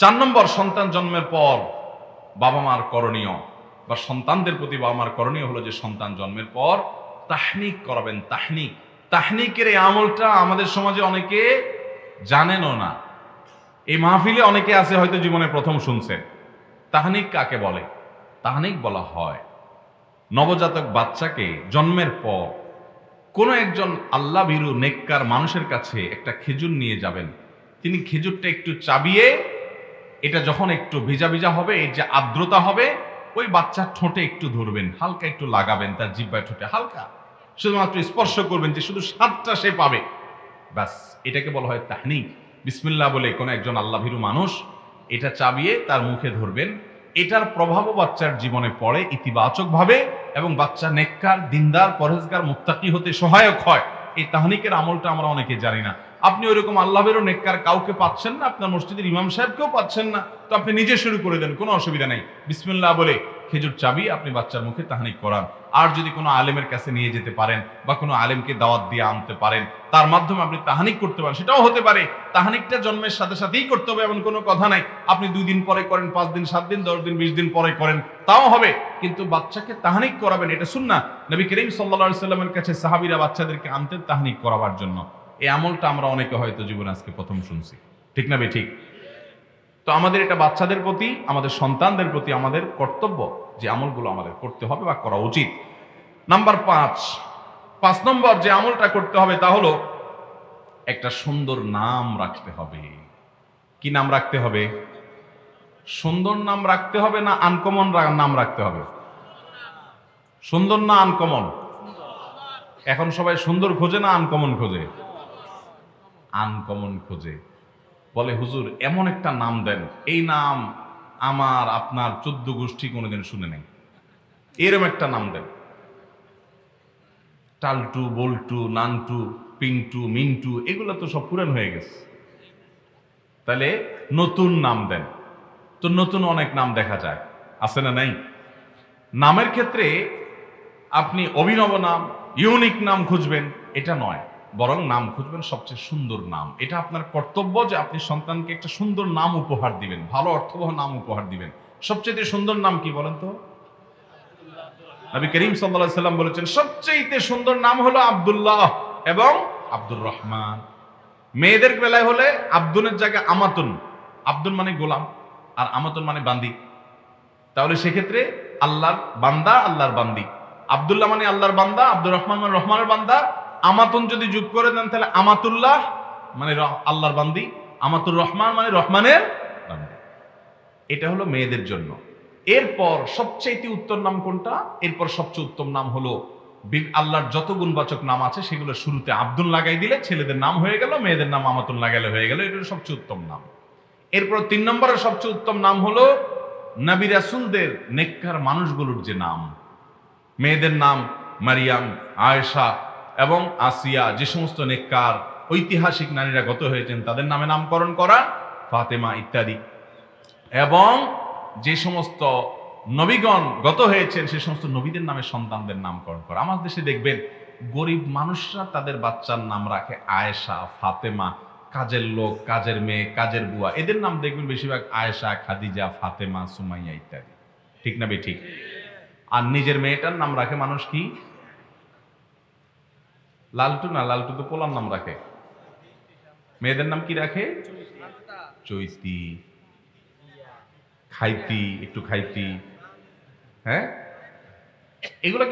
4 নম্বর, সন্তান জন্মের পর বাবা মার করণীয় বা সন্তানদের প্রতি বাবা মার করণীয় হলো যে সন্তান জন্মের পর তাহনিক করাবেন। তাহনিকের এই আমলটা আমাদের সমাজে অনেকে জানেনও না। এই মাহফিলে অনেকে আছে হয়তো জীবনে প্রথম শুনছেন। তাহনিক কাকে বলে? তাহনিক বলা হয় নবজাতক বাচ্চাকে জন্মের পর কোনো একজন আল্লাহ ভীরু নেককার মানুষের কাছে একটা খেজুর নিয়ে যাবেন। তিনি খেজুরটা একটু চাবিয়ে, এটা যখন একটু ভিজা ভিজা হবে, এই যে আর্দ্রতা হবে, ওই বাচ্চার ঠোঁটে একটু ধরবেন, হালকা একটু লাগাবেন, তার জিহ্বায় ঠোঁটে হালকা শুধুমাত্র স্পর্শ করবেন, যে শুধু স্বাদটা সে পাবে, ব্যাস। এটাকে বলা হয় তাহনিক। বিসমিল্লাহ বলে কোনো একজন আল্লাহ ভীরু মানুষ এটা চাবিয়ে তার মুখে ধরবেন। এটার প্রভাবও বাচ্চার জীবনে পড়ে ইতিবাচকভাবে এবং বাচ্চা নেককার, দিনদার, পরহেজগার, মুত্তাকি হতে সহায়ক হয়। এই তাহনিকের আমলটা আমরা অনেকে জানি না। আপনি ওইরকম আল্লাহেরও নেককার কাউকে পাচ্ছেন না, আপনার মসজিদের ইমাম সাহেবকেও পাচ্ছেন না, তো আপনি নিজে শুরু করে দেন, কোনো অসুবিধা নেই। বিসমিল্লাহ বলে খেজুর চাবি আপনি বাচ্চার মুখে তাহনিক করান। আর যদি কোনো আলেমের কাছে নিয়ে যেতে পারেন বা কোনো আলেমকে দাওয়াত দিয়ে আনতে পারেন, তার মাধ্যমে আপনি তাহনিক করতে পারেন, সেটাও হতে পারে। তাহনিকটা জন্মের সাথে সাথেই করতে হবে এমন কোনো কথা নাই। আপনি 2 দিন পরে করেন, 5 দিন, 7 দিন, 10 দিন, 20 দিন পরে করেন, তাও হবে, কিন্তু বাচ্চাকে তাহনিক করাবেন, এটা সুন্নাহ। নবী করিম সাল্লাল্লাহু আলাইহি সাল্লামের কাছে সাহাবীরা বাচ্চাদেরকে আনতেন তাহনিক করাবার জন্য। এই আমলটা আমরা অনেকে হয়তো জীবনে আজকে প্রথম শুনছি, ঠিক না বে ঠিক? তো আমাদের এটা বাচ্চাদের প্রতি, আমাদের সন্তানদের প্রতি আমাদের কর্তব্য যে আমলগুলো আমাদের করতে হবে বা করা উচিত। নাম্বার 5 নম্বর যে আমলটা করতে হবে তা হলো একটা সুন্দর নাম রাখতে হবে। কি নাম রাখতে হবে? সুন্দর নাম রাখতে হবে না আনকমন নাম রাখতে হবে? সুন্দর না আনকমন? এখন সবাই সুন্দর খোঁজে না আনকমন খোঁজে? আনকমন খোঁজে। বলে হুজুর এমন একটা নাম দেন, এই নাম আমার আপনার 14 গোষ্ঠী কোনোদিন শুনে নেই, এরম একটা নাম দেন। টালটু, বল্টু, নানটু, পিন্টু, মিন্টু, এগুলো তো সব পুরান হয়ে গেছে, তাহলে নতুন নাম দেন। তো নতুন অনেক নাম দেখা যায়, আছে না নাই? নামের ক্ষেত্রে আপনি অভিনব নাম, ইউনিক নাম খুঁজবেন, এটা নয়, বরং নাম খুঁজবেন সবচেয়ে সুন্দর নাম। এটা আপনার কর্তব্য যে আপনি সন্তানকে একটা সুন্দর নাম উপহার দিবেন, ভালো অর্থবহ নাম উপহার দিবেন। সবচেয়ে সুন্দর নাম কি বলেন তো? নবী করিম সাল্লাল্লাহু আলাইহি সাল্লাম বলেছেন সবচেয়ে সুন্দর নাম হলো আব্দুল্লাহ এবং আব্দুর রহমান। মেয়েদের বেলায় হলে আব্দুনের জায়গায় আমাতুন। আব্দুন মানে গোলাম আর আমাতুন মানে বান্দি। তাহলে সেক্ষেত্রে আল্লাহর বান্দা, আল্লাহর বান্দি। আব্দুল্লাহ মানে আল্লাহর বান্দা, আব্দুর রহমান মানে রহমানের বান্দা। আমাতুন যদি যোগ করে দেন তাহলে আমাতুল্লাহ মানে আল্লাহর বান্দি, আমাতুর রহমান মানে রহমানের বান্দি। এটা হলো মেয়েদের জন্য। এরপর সবচেয়ে উত্তম নাম কোনটা? এরপর সবচেয়ে উত্তম নাম হলো আল্লাহর যত গুণবাচক নাম আছে সেগুলো শুরুতে আব্দুল লাগাই দিলে ছেলেদের নাম হয়ে গেল, মেয়েদের নাম আমাতুল লাগাইলে হয়ে গেল, এটা সবচেয়ে উত্তম নাম। এরপর 3 নম্বরের সবচেয়ে উত্তম নাম হলো নবী রাসূলদের নেককার মানুষগুলোর যে নাম। মেয়েদের নাম মারিয়াম, আয়েশা এবং আসিয়া, যে সমস্ত নেককার ঐতিহাসিক নারীরা গত হয়েছেন তাদের নামে নামকরণ করা, ফাতেমা ইত্যাদি। এবং যে সমস্ত নবীগণ গত হয়েছেন সে সমস্ত নবীদের নামে সন্তানদের নামকরণ করা। আমাদের দেশে দেখবেন গরিব মানুষরা তাদের বাচ্চার নাম রাখে আয়েশা, ফাতেমা, কাজের লোক, কাজের মেয়ে, কাজের বুয়া, এদের নাম দেখবেন বেশিরভাগ আয়েশা, খাদিজা, ফাতেমা, সুমাইয়া ইত্যাদি, ঠিক না বে ঠিক? আর নিজের মেয়েটার নাম রাখে মানুষ কি? লালটু না, লালটু তো পোলার নাম রাখে। মেয়েদের নাম কি রাখে? চৈতি, খাইতি, একটু খাইতি, হ্যাঁ, এগুলো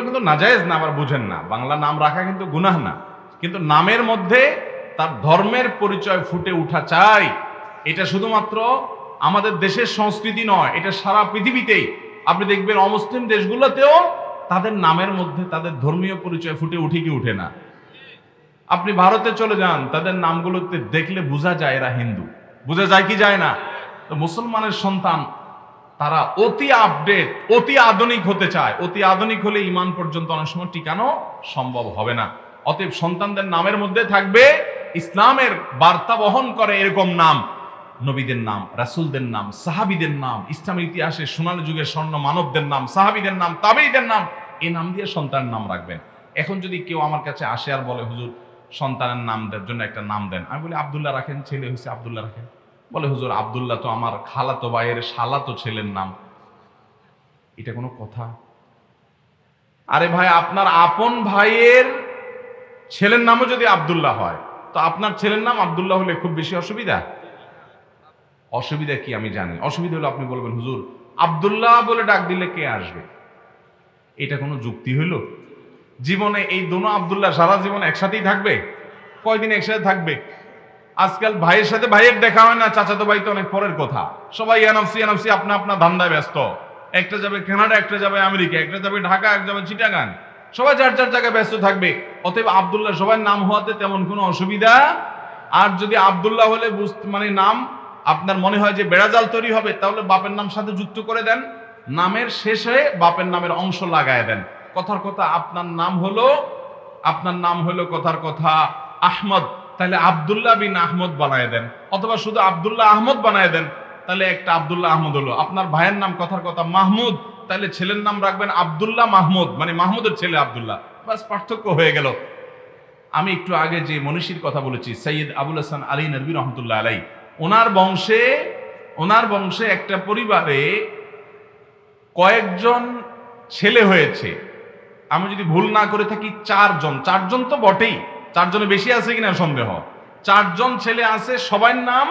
কিন্তু নাজায়েজ না, আবার বুঝেন না, বাংলা নাম রাখা কিন্তু গুনাহ না, কিন্তু নামের মধ্যে তার ধর্মের পরিচয় ফুটে উঠা চাই। এটা শুধুমাত্র আমাদের দেশের সংস্কৃতি নয়, এটা সারা পৃথিবীতেই আপনি দেখবেন অমুসলিম দেশগুলোতেও তাদের নামের মধ্যে তাদের ধর্মীয় পরিচয় ফুটে উঠে কি উঠে না। আপনি ভারতে চলে যান, তাদের নামগুলোতে দেখলে বোঝা যায় এরা হিন্দু, বোঝা যায় কি যায় না। তো মুসলমানের সন্তান তারা অতি আপডেট, অতি আধুনিক হতে চায়, অতি আধুনিক হলে ঈমান পর্যন্ত অনেক সময় টিকানো সম্ভব হবে না। অতএব সন্তানদের নামের মধ্যে থাকবে ইসলামের বার্তা বহন করে এরকম নাম, নবীদের নাম, রাসূলদের নাম, সাহাবীদের নাম, ইসলামের ইতিহাসে সোনালী যুগের স্বর্ণ মানবদের নাম, সাহাবীদের নাম, তাবেঈদের নাম, এই নাম দিয়ে সন্তানের নাম রাখবেন। এখন যদি কেউ আমার কাছে আসে আর বলে হুজুর সন্তানের নাম দেওয়ার জন্য একটা নাম দেন, আমি বলি আব্দুল্লাহ রাখেন, ছেলে হয়েছে আব্দুল্লাহ রাখেন। বলে হুজুর আব্দুল্লাহ তো আমার খালাতো ভাইয়ের শালাতো ছেলের নাম, এটা কোনো কথা? আরে ভাই, আপনার আপন ভাইয়ের ছেলের নামও যদি আব্দুল্লাহ হয়, তো আপনার ছেলের নাম আব্দুল্লাহ হলে খুব বেশি অসুবিধা? অসুবিধা কি আমি জানি। অসুবিধা হলো আপনি বলবেন হুজুর আব্দুল্লাহ বলে ডাক দিলে কে আসবে, এটা কোনো যুক্তি হইল? জীবনে এই দোনো আব্দুল্লাহ সারা জীবন একসাথেই থাকবে? কয়দিন একসাথে থাকবে? আজকাল ভাইয়ের সাথে ভাইয়ের দেখা হয় না, চাচাতো ভাই তো অনেক পরের কথা। সবাই এনএফসি আপনা আপনার ধান্দায় ব্যস্ত। একটা যাবে কানাডা, একটা যাবে আমেরিকা, একটা যাবে ঢাকা, একটা যাবে চিটাগাং, সবাই যার যার জায়গায় ব্যস্ত থাকবে। অতএব আব্দুল্লাহ সবার নাম হওয়াতে তেমন কোনো অসুবিধা। আর যদি আব্দুল্লাহ হলে মানে নাম আপনার মনে হয় যে বেড়াজাল তৈরি হবে, তাহলে বাপের নাম সাথে যুক্ত করে দেন, নামের শেষে বাপের নামের অংশ লাগায় দেন। কথার কথা আপনার নাম হলো কথার কথা আহমদ, তাহলে আব্দুল্লাহ বিন আহমদ বানায় দেন, অথবা শুধু আব্দুল্লাহ আহমদ বানায় দেন, তাহলে একটা আব্দুল্লাহ আহমদ হলো। আপনার ভাইয়ের নাম কথার কথা মাহমুদ, তাহলে ছেলের নাম রাখবেন আব্দুল্লাহ মাহমুদ, মানে মাহমুদের ছেলে আব্দুল্লাহ, বাস পার্থক্য হয়ে গেল। আমি একটু আগে যে মনীষীর কথা বলেছি সৈয়দ আবুল হাসান আলী নদভী রহমতুল্লাহ আলাই, ওনার বংশে একটা পরিবারে কয়েকজন ছেলে হয়েছে, আমি যদি ভুল না করে থাকি চারজন তো বটেই, চারজনে বেশি আছে কিনা সন্দেহ। চারজন ছেলে আছে, সবার নাম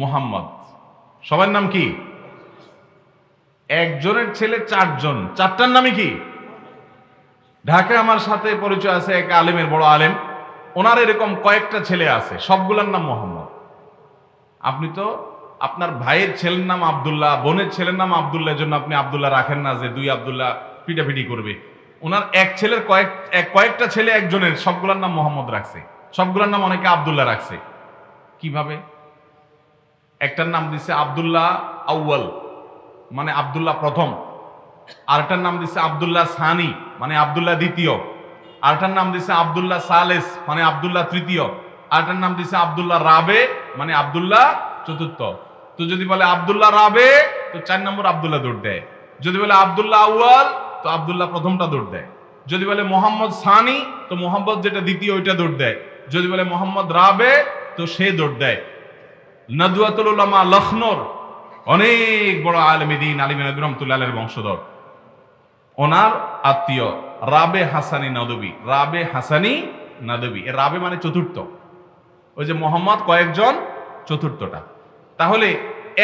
মুহাম্মদ। সবার নাম কি? একজনের ছেলে চারজন, চারটার নামই কি? ঢাকায় আমার সাথে পরিচয় আছে এক আলেমের, বড় আলেম, ওনার এরকম কয়েকটা ছেলে আছে, সবগুলোর নাম মোহাম্মদ। আপনি তো আপনার ভাইয়ের ছেলের নাম আব্দুল্লাহ, বোনের ছেলের নাম আব্দুল্লাহ, জন্য আপনি আব্দুল্লাহ রাখেন না যে দুই আব্দুল্লাহ পিটাপিটি করবে। ওনার এক ছেলের কয়েকটা ছেলে একজনের, সবগুলোর নাম মোহাম্মদ রাখছে, সবগুলোর নাম অনেকে আব্দুল্লাহ রাখছে। কিভাবে? একটার নাম দিছে আব্দুল্লাহ আউয়াল, মানে আব্দুল্লাহ প্রথম, আরেকটার নাম দিছে আব্দুল্লাহ সানি, মানে আব্দুল্লাহ দ্বিতীয়, আরেকটার নাম দিছে আব্দুল্লাহ সালেস, মানে আব্দুল্লাহ তৃতীয়, আরেকটার নাম দিছে আব্দুল্লাহ রাবে, মানে আব্দুল্লাহ চতুর্থ। তো যদি বলে আব্দুল্লাহ রাবে, তো 4 নম্বর আব্দুল্লাহ দৌড় দেয়। যদি বলে আব্দুল্লাহ আউয়াল, তো আব্দুল্লাহ প্রথমটা দৌড় দেয়। যদি বলে মোহাম্মদ সানি, তো মোহাম্মদ যেটা দ্বিতীয় ওইটা দৌড় দেয়। যদি বলে মোহাম্মদ রাবে, তো সে দৌড় দেয়। নদওয়াতুল উলামা লখনৌর অনেক বড় আলেম দ্বীন আলী নদভী রহমতুল্লাহ আলাইহির বংশধর, ওনার আত্মীয় রাবে হাসানি নদভী, রাবে হাসানি নদভী, এর রাবে মানে চতুর্থ, ওই যে মোহাম্মদ কয়েকজন, চতুর্থটা। তাহলে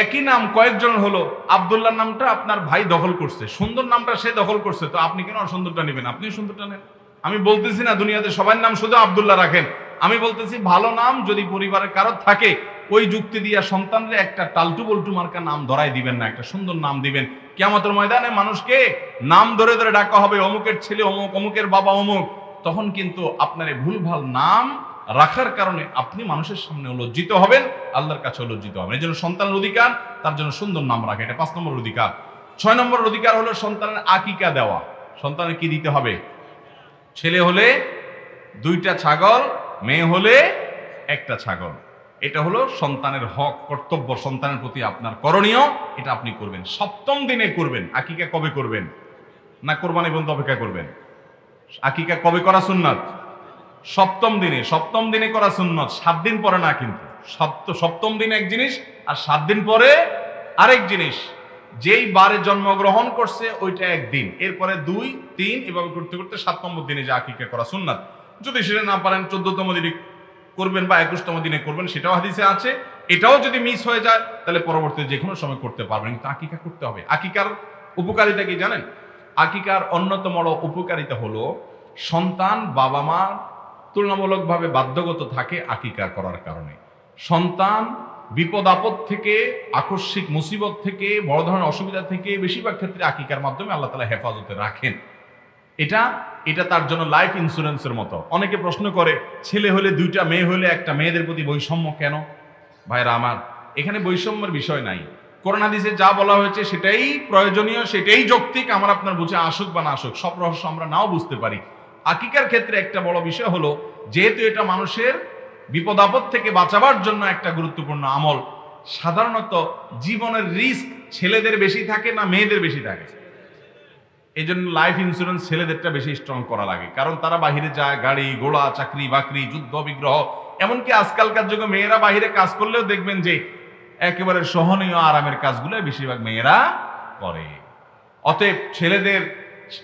একই নাম কয়েকজন হলো। আব্দুল্লাহ নামটা আপনার ভাই দখল করছে, সুন্দর নামটা সে দখল করছে, তো আপনি কেন সুন্দরটা নেবেন? আপনি সুন্দরটা নেন। আমি বলতেছি না দুনিয়াতে সবার নাম শুধু আব্দুল্লাহ রাখেন, আমি বলতেছি ভালো নাম যদি পরিবারের কারো থাকে, ওই যুক্তি দিয়া সন্তানরে একটা টালটু বল্টু মার্কা নাম ধরাই দিবেন না, একটা সুন্দর নাম দিবেন। কিয়ামতের ময়দানে মানুষকে নাম ধরে ধরে ডাকা হবে, অমুকের ছেলে অমুক, অমুকের বাবা অমুক। তখন কিন্তু আপনার এই ভুলভাল নাম রাখার কারণে আপনি মানুষের সামনে লজ্জিত হবেন, আল্লাহর কাছে লজ্জিত হবেন। এই জন্য সন্তানের অধিকার, তার জন্য সুন্দর নাম রাখা, এটা 5 নম্বর অধিকার। 6 নম্বর অধিকার হলো সন্তানের আকিকা দেওয়া। সন্তানের কি দিতে হবে? ছেলে হলে 2টা ছাগল, মেয়ে হলে 1টা ছাগল। এটা হলো সন্তানের হক, কর্তব্য, সন্তানের প্রতি আপনার করণীয়, এটা আপনি করবেন। 7ম দিনে করবেন। আকিকা কবে করবেন? না কোরবানি পর্যন্ত অপেক্ষা করবেন? আকিকা কবে করা সুন্নাত? 7ম দিনে। 7ম দিনে করা সুন্নাত, 7 দিন পরে না কিন্তু। 7ম দিনে এক জিনিস, আর 7 দিন পরে আরেক জিনিস। যেই বারে জন্মগ্রহণ করছে ওইটা একদিন, এরপরে 2, 3 এভাবে করতে করতে 7 নম্বর দিনে যে আকিকা করা সুন্নাত। যদি সেটা না পারেন 14তম দিনে করবেন বা 21তম দিনে করবেন, সেটাও হাদিসে আছে। এটাও যদি মিস হয়ে যায় তাহলে পরবর্তীতে যে কোনো সময় করতে পারবেন, কিন্তু আকিকা করতে হবে। আকিকার উপকারিতা কি জানেন? আকিকার অন্যতম বড় উপকারিতা হলো সন্তান বাবা মা তুলনামূলকভাবে বাধ্যগত থাকে আকিকা করার কারণে। সন্তান বিপদ আপদ থেকে, আকস্মিক মুসিবত থেকে, বড় ধরনের অসুবিধা থেকে বেশিরভাগ ক্ষেত্রে আকিকার মাধ্যমে আল্লাহ তাআলা হেফাজতে রাখেন। এটা তার জন্য লাইফ ইন্স্যুরেন্সের মতো। অনেকে প্রশ্ন করে, ছেলে হলে দুইটা, মেয়ে হলে একটা, মেয়েদের প্রতি বৈষম্য কেন? ভাইরা আমার, এখানে বৈষম্যের বিষয় নাই। কোরআন হাদিসে যা বলা হয়েছে সেটাই প্রয়োজনীয়, সেটাই যৌক্তিক। আমার আপনার বুঝে আসুক বা না আসুক, সব রহস্য আমরা নাও বুঝতে পারি। আকিকার ক্ষেত্রে একটা বড় বিষয় হলো, যেহেতু এটা মানুষের বিপদ আপদ থেকে বাঁচাবার জন্য একটা গুরুত্বপূর্ণ আমল, সাধারণত জীবনের রিস্ক ছেলেদের বেশি থাকে না মেয়েদের বেশি থাকে? এই জন্য লাইফ ইন্স্যুরেন্স ছেলেদেরটা বেশি স্ট্রং করা লাগে, কারণ তারা বাহিরে যায়, গাড়ি ঘোড়া, চাকরি বাকরি, যুদ্ধ বিগ্রহ, এমনকি আজকালকার যুগে মেয়েরা বাহিরে কাজ করলেও দেখবেন যে একেবারে সহনীয় আরামের কাজগুলো বেশিরভাগ মেয়েরা করে। অতএব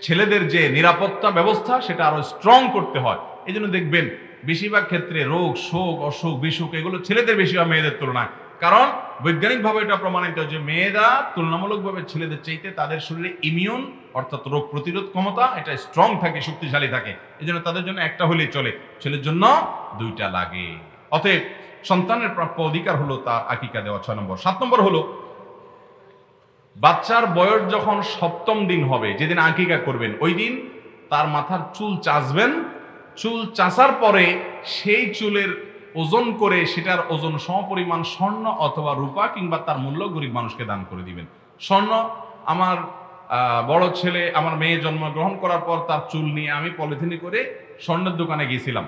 ছেলেদের যে নিরাপত্তা ব্যবস্থা সেটা আরো স্ট্রং করতে হয়। এই জন্য দেখবেন বেশিরভাগ ক্ষেত্রে রোগ, শোক, অসুখ, বিসুখ এগুলো ছেলেদের বেশি হয় মেয়েদের তুলনায়। কারণ বৈজ্ঞানিকভাবে এটা প্রমাণিত যে মেয়েরা তুলনামূলকভাবে ছেলেদের চাইতে তাদের শরীরে ইমিউন অর্থাৎ রোগ প্রতিরোধ ক্ষমতা এটা স্ট্রং থাকে, শক্তিশালী থাকে। এই জন্য তাদের জন্য একটা হলেই চলে, ছেলের জন্য দুইটা লাগে। অতএব সন্তানের প্রাপ্য অধিকার হলো তার আকিকা দেওয়া 6 নম্বর। 7 নম্বর হলো বাচ্চার বয়স যখন 7ম দিন হবে, যেদিন আকিকা করবেন, ওই দিন তার মাথার চুল চাঁচবেন। চুল চাঁচার পরে সেই চুলের ওজন করে সেটার ওজন সমপরিমাণ স্বর্ণ অথবা রূপা কিংবা তার মূল্য গরিব মানুষকে দান করে দিবেন। স্বর্ণ, আমার বড় ছেলে, আমার মেয়ে জন্মগ্রহণ করার পর তার চুল নিয়ে আমি পলিথিনে করে স্বর্ণের দোকানে গিয়েছিলাম।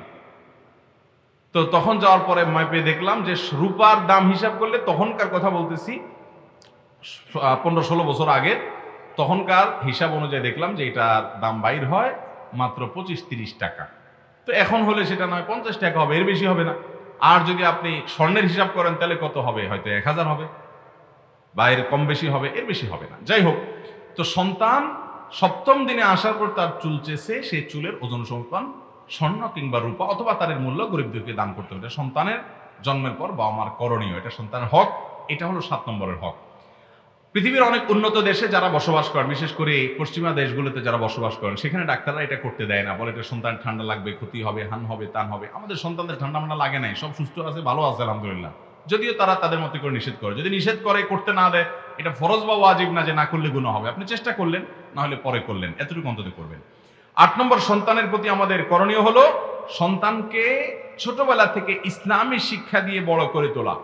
তো তখন যাওয়ার পরে মাপে দেখলাম যে রূপার দাম হিসাব করলে, তখনকার কথা বলতেছি 15-16 বছর আগে, তখনকার হিসাব অনুযায়ী দেখলাম যে এটার দাম বাইর হয় মাত্র 25-30 টাকা। তো এখন হলে সেটা নয় 50 টাকা হবে, এর বেশি হবে না। আর যদি আপনি স্বর্ণের হিসাব করেন তাহলে কত হবে? হয়তো 1000 হবে বা এর কম বেশি হবে, এর বেশি হবে না। যাই হোক, তো সন্তান 7ম দিনে আসার পর তার চুল চেষে সেই চুলের ওজন সমান স্বর্ণ কিংবা রূপা অথবা তার মূল্য গরিবদেরকে দান করতে হবে। এটা সন্তানের জন্মের পর বাবা মার করণীয়, এটা সন্তানের হক। এটা হলো 7 নম্বরের হক। পৃথিবীর অনেক উন্নত দেশে যারা বসবাস করেন, বিশেষ করে পশ্চিমা দেশগুলোতে যারা বসবাস করেন, সেখানে ডাক্তাররা এটা করতে দেয় না, বলে এটা সন্তান ঠান্ডা লাগবে, ক্ষতি হবে, হান হবে, তান হবে। আমাদের সন্তানদের ঠান্ডা মান্ডা লাগে নাই, সব সুস্থ আছে, ভালো আছে আলহামদুলিল্লাহ। যদিও তারা তাদের মতো করে নিষেধ করে, যদি নিষেধ করে করতে না দেয়, এটা ফরজ বা ওয়াজিব না যে না করলে গুনাহ হবে। আপনি চেষ্টা করলেন, না হলে পরে করলেন, এতটুকু অন্তত করবেন। 8 নম্বর সন্তানের প্রতি আমাদের করণীয় হলো সন্তানকে ছোটবেলা থেকে ইসলামী শিক্ষা দিয়ে বড় করে তোলা।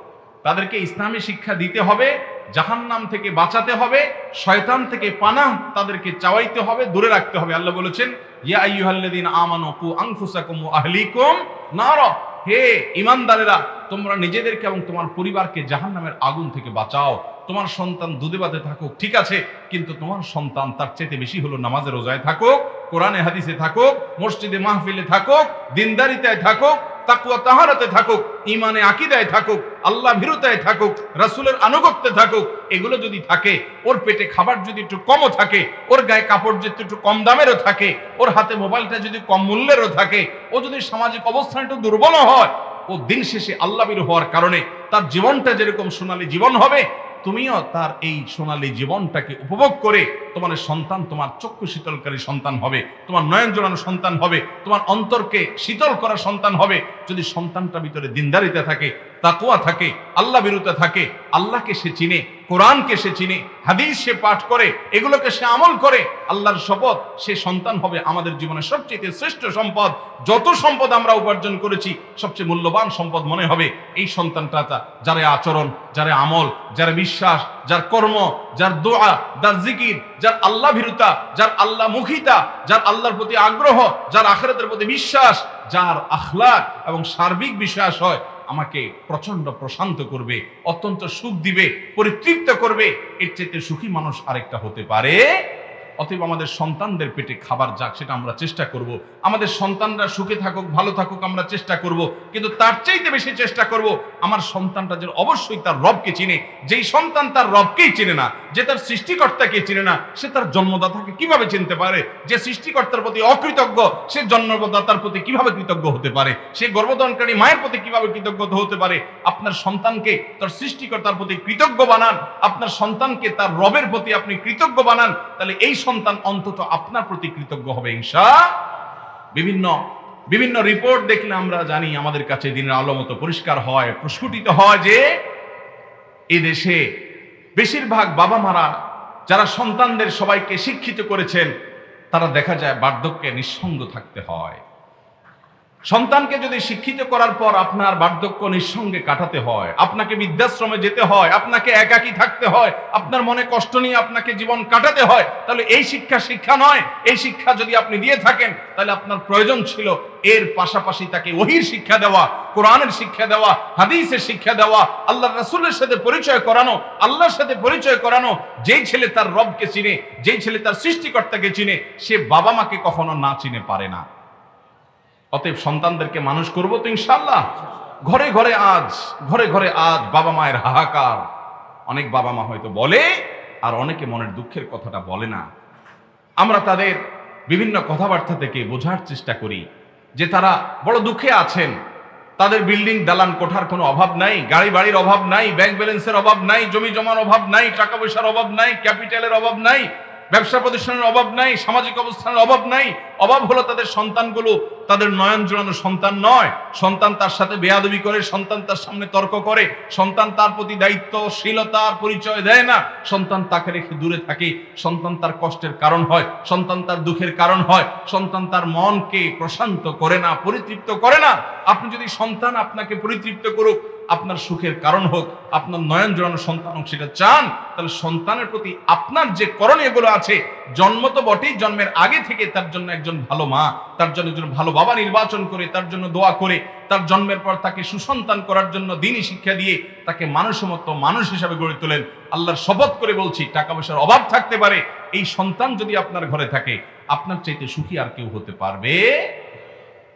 তাদেরকে ইসলামী শিক্ষা দিতে হবে, জাহান্নাম থেকে বাঁচাতে হবে, শয়তান থেকে পানাহ তাদেরকে চাওয়াইতে হবে, দূরে রাখতে হবে। আল্লাহ বলেছেন, ইয়া আইয়ুহাল্লাযীনা আমানু কু আনফুসাকুম ওয়া আহলিকুম নারা, হে ঈমানদারেরা, তোমরা নিজেদেরকে এবং তোমার পরিবারকে জাহান্নামের আগুন থেকে বাঁচাও। তোমার সন্তান দুধে ভাতে থাকুক, ঠিক আছে, কিন্তু তোমার সন্তান তার চাইতে বেশি হলো নামাজে রোজায় থাকুক, কোরআনে হাদিসে থাকুক, মসজিদে মাহফিলে থাকুক, দিনদারিতায় থাকুক, তাকওয়া তাহারাতে থাকুক, ঈমানে আকীদায় থাকুক, আল্লাহ ভীরুতায় থাকুক, রাসূলের আনুগত্যে থাকুক। এগুলো যদি থাকে, ওর পেটে খাবার যদি একটু কমও থাকে, ওর গায়ে কাপড় যদি একটু কম দামেরও থাকে, ওর হাতে মোবাইলটা যদি কম মূল্যেরও থাকে, ও যদি সামাজিক অবস্থান একটু দুর্বল হয়, ও দিন শেষে আল্লাহ ভীরু হওয়ার কারণে তার জীবনটা যেরকম সোনালী জীবন হবে, তুমিও তার এই সোনালী জীবনটাকে উপভোগ করে তোমার সন্তান তোমার চক্ষু শীতলকারী সন্তান হবে, তোমার নয়ন জোড়ানো সন্তান হবে, তোমার অন্তরকে শীতল করা সন্তান হবে। যদি সন্তানটা ভিতরে দিনদারিতা থাকে, তাকওয়া থাকে, আল্লাহ ভীরুতা থাকে, আল্লাহকে সে চিনে, কোরআনকে সে চিনে, হাদিস সে পাঠ করে, এগুলোকে সে আমল করে, আল্লাহর শপথ, সে সন্তান হবে আমাদের জীবনের সবচেয়ে শ্রেষ্ঠ সম্পদ। যত সম্পদ আমরা উপার্জন করেছি, সবচেয়ে মূল্যবান সম্পদ মনে হবে এই সন্তানটা। যার আচরণ, যার আমল, যার বিশ্বাস, যার কর্ম, যার দোয়া, যার জিকির, যার আল্লাহ ভীরুতা, যার আল্লাহ মুখিতা, যার আল্লাহর প্রতি আগ্রহ, যার আখিরাতের প্রতি বিশ্বাস, যার আখলাক এবং সার্বিক বিশ্বাস হয়, আমাকে প্রচন্ড প্রশান্ত করবে, অত্যন্ত সুখ দিবে, পরিতৃপ্ত করবে। এর চাইতে সুখী মানুষ আরেকটা হতে পারে? অতএব আমাদের সন্তানদের পেটে খাবার যাক, সেটা আমরা চেষ্টা করব। আমাদের সন্তানরা সুখে থাকুক, ভালো থাকুক, আমরা চেষ্টা করব। কিন্তু তার চাইতে বেশি চেষ্টা করব আমার সন্তানটা যেন অবশ্যই তার রবকে চিনে। যেই সন্তান তার রবকেই চিনে না, যে তার সৃষ্টিকর্তাকে চিনে না, সে তার জন্মদাতাকে কিভাবে চিনতে পারে? যে সৃষ্টিকর্তার প্রতি অকৃতজ্ঞ, সে জন্মদাতার প্রতি কিভাবে কৃতজ্ঞ হতে পারে? সে গর্ভধারণকারী মায়ের প্রতি কিভাবে কৃতজ্ঞ হতে পারে? আপনার সন্তানকে তার সৃষ্টিকর্তার প্রতি কৃতজ্ঞ বানান, আপনার সন্তানকে তার রবের প্রতি আপনি কৃতজ্ঞ বানান, তাহলে এই সন্তান অন্তত আপনার প্রতি কৃতজ্ঞ হবে বিভিন্ন বিভিন্ন রিপোর্ট দেখলে আমরা জানি, আমাদের কাছে দিনের আলো মতো পরিষ্কার হয়, প্রস্ফুটিত হয় যে এই দেশে বেশিরভাগ বাবা মারা যারা সন্তানদের সবাইকে শিক্ষিত করেছেন, তারা দেখা যায় বার্ধক্যে নিঃসঙ্গ থাকতে হয়। সন্তানকে যদি শিক্ষিত করার পর আপনার বার্ধক্য নিঃসঙ্গে কাটাতে হয়, আপনাকে বৃদ্ধাশ্রমে যেতে হয়, আপনাকে একাকী থাকতে হয়, আপনার মনে কষ্ট নিয়ে আপনাকে জীবন কাটাতে হয়, তাহলে এই শিক্ষা নয়। এই শিক্ষা যদি আপনি দিয়ে থাকেন, তাহলে আপনার প্রয়োজন ছিল এর পাশাপাশি তাকে ওহীর শিক্ষা দেওয়া, কোরআনের শিক্ষা দেওয়া, হাদিসের শিক্ষা দেওয়া, আল্লাহর রাসূলের সাথে পরিচয় করানো, আল্লাহর সাথে পরিচয় করানো। যেই ছেলে তার রবকে চিনে, যেই ছেলে তার সৃষ্টিকর্তাকে চিনে, সে বাবা মাকে কখনো না চিনে পারে না। অতএব সন্তানদেরকে মানুষ করব তো ইনশাআল্লাহ। ঘরে ঘরে আজ বাবা মায়ের হাহাকার। অনেক বাবা মা হয়তো বলে, আর অনেকে মনের দুঃখের কথাটা বলে না। আমরা তাদের বিভিন্ন কথাবার্তা থেকে বোঝার চেষ্টা করি যে তারা বড় দুঃখে আছেন। তাদের বিল্ডিং দালান কোঠার কোনো অভাব নাই, গাড়ি বাড়ির অভাব নাই, ব্যাংক ব্যালেন্সের অভাব নাই, জমি জমার অভাব নাই, টাকা পয়সার অভাব নাই, ক্যাপিটালের অভাব নাই, ব্যবসা প্রতিষ্ঠানের অভাব নাই, সামাজিক অবস্থানের অভাব নাই। অভাব হলো তাদের সন্তানগুলো তাদের নয়ন জোড়ানো সন্তান নয়। সন্তান তার সাথে বেয়াদবি করে, সন্তান তার সামনে তর্ক করে, সন্তান তার প্রতি দায়িত্বশীলতার পরিচয় দেয় না, সন্তান তাকে রেখে দূরে থাকে, সন্তান তার কষ্টের কারণ হয়, সন্তান তার দুঃখের কারণ হয়, সন্তান তার মনকে প্রশান্ত করে না, পরিতৃপ্ত করে না। আপনি যদি সন্তান আপনাকে পরিতৃপ্ত করুক, আপনার সুখের কারণ হোক, আপনার নয়ন জোড়ানো সন্তান হোক, সেটা চান, তাহলে সন্তানের প্রতি আপনার যে করণীয়গুলো আছে, জন্ম তো বটেই, জন্মের আগে থেকে তার জন্য একজন ভালো মা, তার জন্য একজন ভালো বাবা নির্বাচন করে, তার জন্য দোয়া করে, তার জন্মের পর তাকে সুসন্তান করার জন্য দ্বীনি শিক্ষা দিয়ে তাকে মানুষমত মানুষ হিসাবে গড়ে তোলেন। আল্লাহর শপথ করে বলছি, টাকা পয়সার অভাব থাকতে পারে, এই সন্তান যদি আপনার ঘরে থাকে, আপনার চাইতে সুখী আর কেউ হতে পারবে?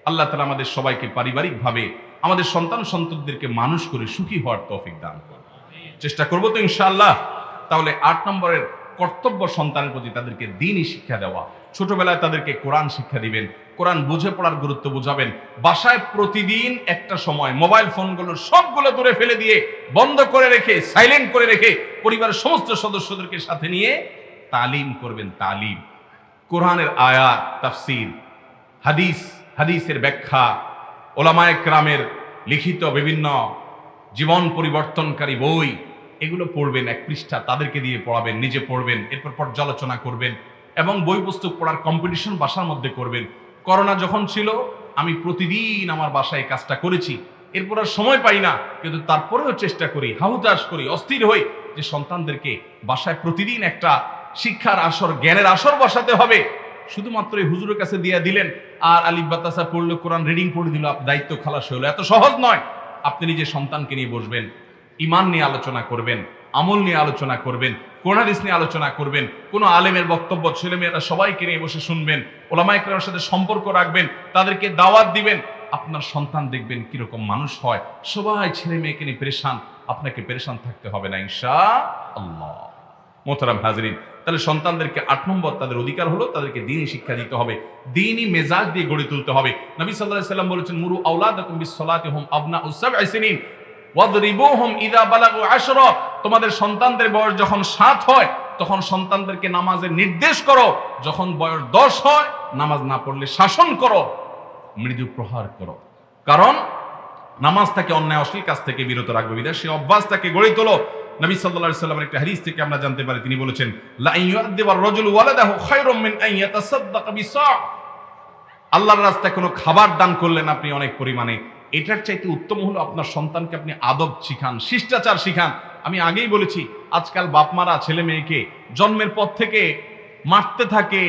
আল্লাহ তাআলা আমাদের সবাইকে পারিবারিকভাবে আমাদের সন্তানদেরকে মানুষ করে সুখী হওয়ার তৌফিক দান করুন। চেষ্টা করবো তো ইনশাআল্লাহ। তাহলে 8 নম্বরের কর্তব্য, সন্তানের প্রতি তাদেরকে দ্বীনি শিক্ষা দেওয়া। ছোটবেলায় তাদেরকে কোরআন শিক্ষা দিবেন, কোরআন বুঝে পড়ার গুরুত্ব বুঝাবেন। বাসায় প্রতিদিন একটা সময় মোবাইল ফোনগুলো সবগুলো দূরে ফেলে দিয়ে, বন্ধ করে রেখে, সাইলেন্ট করে রেখে, পরিবারের সমস্ত সদস্যদেরকে সাথে নিয়ে তালিম করবেন। তালিম, কোরআনের আয়াত, তাফসীর, হাদিসের ব্যাখ্যা, ওলামায়ে কেরামের লিখিত বিভিন্ন জীবন পরিবর্তনকারী বই, এগুলো পড়বেন। 1 পৃষ্ঠা তাদেরকে দিয়ে পড়াবেন, নিজে পড়বেন, এরপর পর্যালোচনা করবেন এবং বই পুস্তক পড়ার কম্পিটিশন বাসার মধ্যে করবেন। করোনা যখন ছিল, আমি প্রতিদিন আমার বাসায় কাজটা করেছি। এরপর আর সময় পাই না, কিন্তু তারপরেও চেষ্টা করি, হাহুতাশ করি, অস্থির হই যে সন্তানদেরকে বাসায় প্রতিদিন একটা শিক্ষার আসর, জ্ঞানের আসর বসাতে হবে। শুধুমাত্র এই হুজুরের কাছে দিয়ে দিলেন আর আলিফ বা তাসা পড়লো, কোরআন রিডিং পড়ে দিল, দায়িত্ব খালাস হলো, এত সহজ নয়। আপনি নিজে সন্তানকে নিয়ে বসবেন, ঈমান নিয়ে আলোচনা করবেন, আমল নিয়ে আলোচনা করবেন, কোরআন হাদিস নিয়ে আলোচনা করবেন, কোনো আলেমের বক্তব্য ছেলেমেয়েরা সবাইকে নিয়ে বসে শুনবেন, ওলামায়ে কেরামের সাথে সম্পর্ক রাখবেন, তাদেরকে দাওয়াত দিবেন। আপনার সন্তান দেখবেন কিরকম মানুষ হয়। সবাই ছেলে মেয়েকে নিয়ে পেরেশান, আপনাকে পেরেশান থাকতে হবে না ইনশাআল্লাহ। মোহতারাম হাজরিন, তাহলে সন্তানদেরকে 8 নম্বর তাদের অধিকার হলো তাদেরকে দ্বীনি শিক্ষা দিতে হবে, দ্বীনি মেজাজ দিয়ে গড়ে তুলতে হবে। নবী সাল্লাল্লাহু আলাইহি সাল্লাম বলেছেন, মুরু আওলাদাকুম বিস-সালাতি হুম আবনাউ 7 সিনিন ওয়াদরিবুহুম ইযা বালাগু 10। তোমাদের সন্তানদের বয়স যখন 7 হয়, তখন সন্তানদেরকে নামাজের নির্দেশ করো। যখন বয়স 10 হয়, নামাজ না পড়লে শাসন করো, মৃদু প্রহার করো। কারণ নামাজ তাকে অন্যায় অশ্লীল কাজ থেকে বিরত রাখবে, বিধায় সেই অভ্যাস তাকে গড়ে তোলো। নবী সাল্লাল্লাহু আলাইহি সাল্লামের একটা হাদিস থেকে আমরা জানতে পারি, তিনি বলেছেন, লা ইউআদ্দিবার রাজুলু ওয়ালাদাহু খায়রুম মিন আন ইয়াতাসাদদাকা বিসা। আল্লাহর রাস্তায় কোনো খাবার দান করলেন আপনি অনেক পরিমাণে, এটার চাইতে উত্তম হলো আপনার সন্তানকে আপনি আদব শিখান, শিষ্টাচার শিখান। আমি আগেই বলেছি, আজকাল বাপমারা ছেলে মেয়েকে জন্মের পর থেকে মারতে থাকে,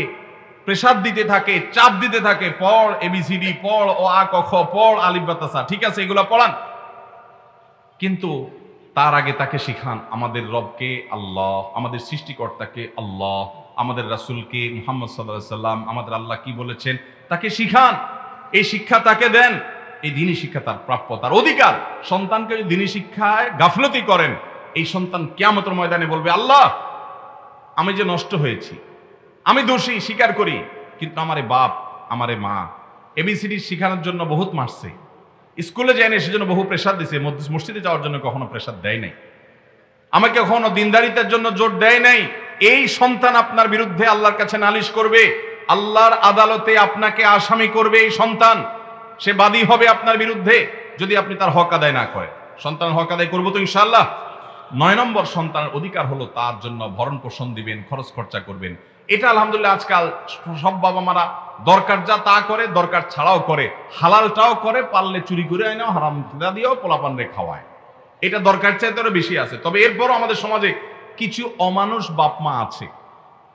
প্রেসার দিতে থাকে, চাপ দিতে থাকে, পড় ABCD, পড় অ আ ক খ, পড় আলিফ বা তাসা, ঠিক আছে এগুলো পড়ান, কিন্তু তার আগে তাকে শিখান আমাদের রবকে আল্লাহ, আমাদের সৃষ্টিকর্তাকে আল্লাহ, আমাদের রাসূলকে মুহাম্মদ সাল্লাল্লাহু আলাইহি সাল্লাম, আমাদের আল্লাহ কি বলেছেন তাকে শিখান। এই শিক্ষা তাকে দেন, এই দ্বীনি শিক্ষা তার প্রাপ্য, তার অধিকার। সন্তানকে যদি দ্বীনি শিক্ষায় গাফলতি করেন, এই সন্তান কিয়ামতের ময়দানে বলবে, আল্লাহ আমি যে নষ্ট হয়েছি, আমি দোষী স্বীকার করি, কিন্তু আমারে বাপ আমারে মা ABCD শেখানোর জন্য বহুত মারছে, স্কুলে যায়নি সেজন্য বহু প্রেসার দিছে, মসজিদে যাওয়ার জন্য কখনো প্রেসার দেয় নাই, আমাকে কখনো দিনদারিতার জন্য জোর দেয় নাই, এই সন্তান আপনার বিরুদ্ধে আল্লাহর কাছে নালিশ করবে, আল্লাহর আদালতে আপনাকে আসামি করবে। এই সন্তান সে বাদী হবে আপনার বিরুদ্ধে যদি আপনি তার হক আদায় না করেন। সন্তানের হক আদায় করবো তো ইনশাআল্লাহ। 9 নম্বর, সন্তানের অধিকার হলো তার জন্য ভরণ পোষণ দিবেন, খরচ খরচা করবেন। এটা আলহামদুলিল্লাহ আজকাল সব বাবা মারা দরকার যা তা করে, দরকার ছাড়াও করে, হালালটাও করে, পারলে চুরি করে আইনাও হারাম দিয়েও পোলাপানরে খাওয়ায়। এটা দরকার চাইতে আরো বেশি আছে। তবে এরপরও আমাদের সমাজে কিছু অমানুষ বাপমা আছে,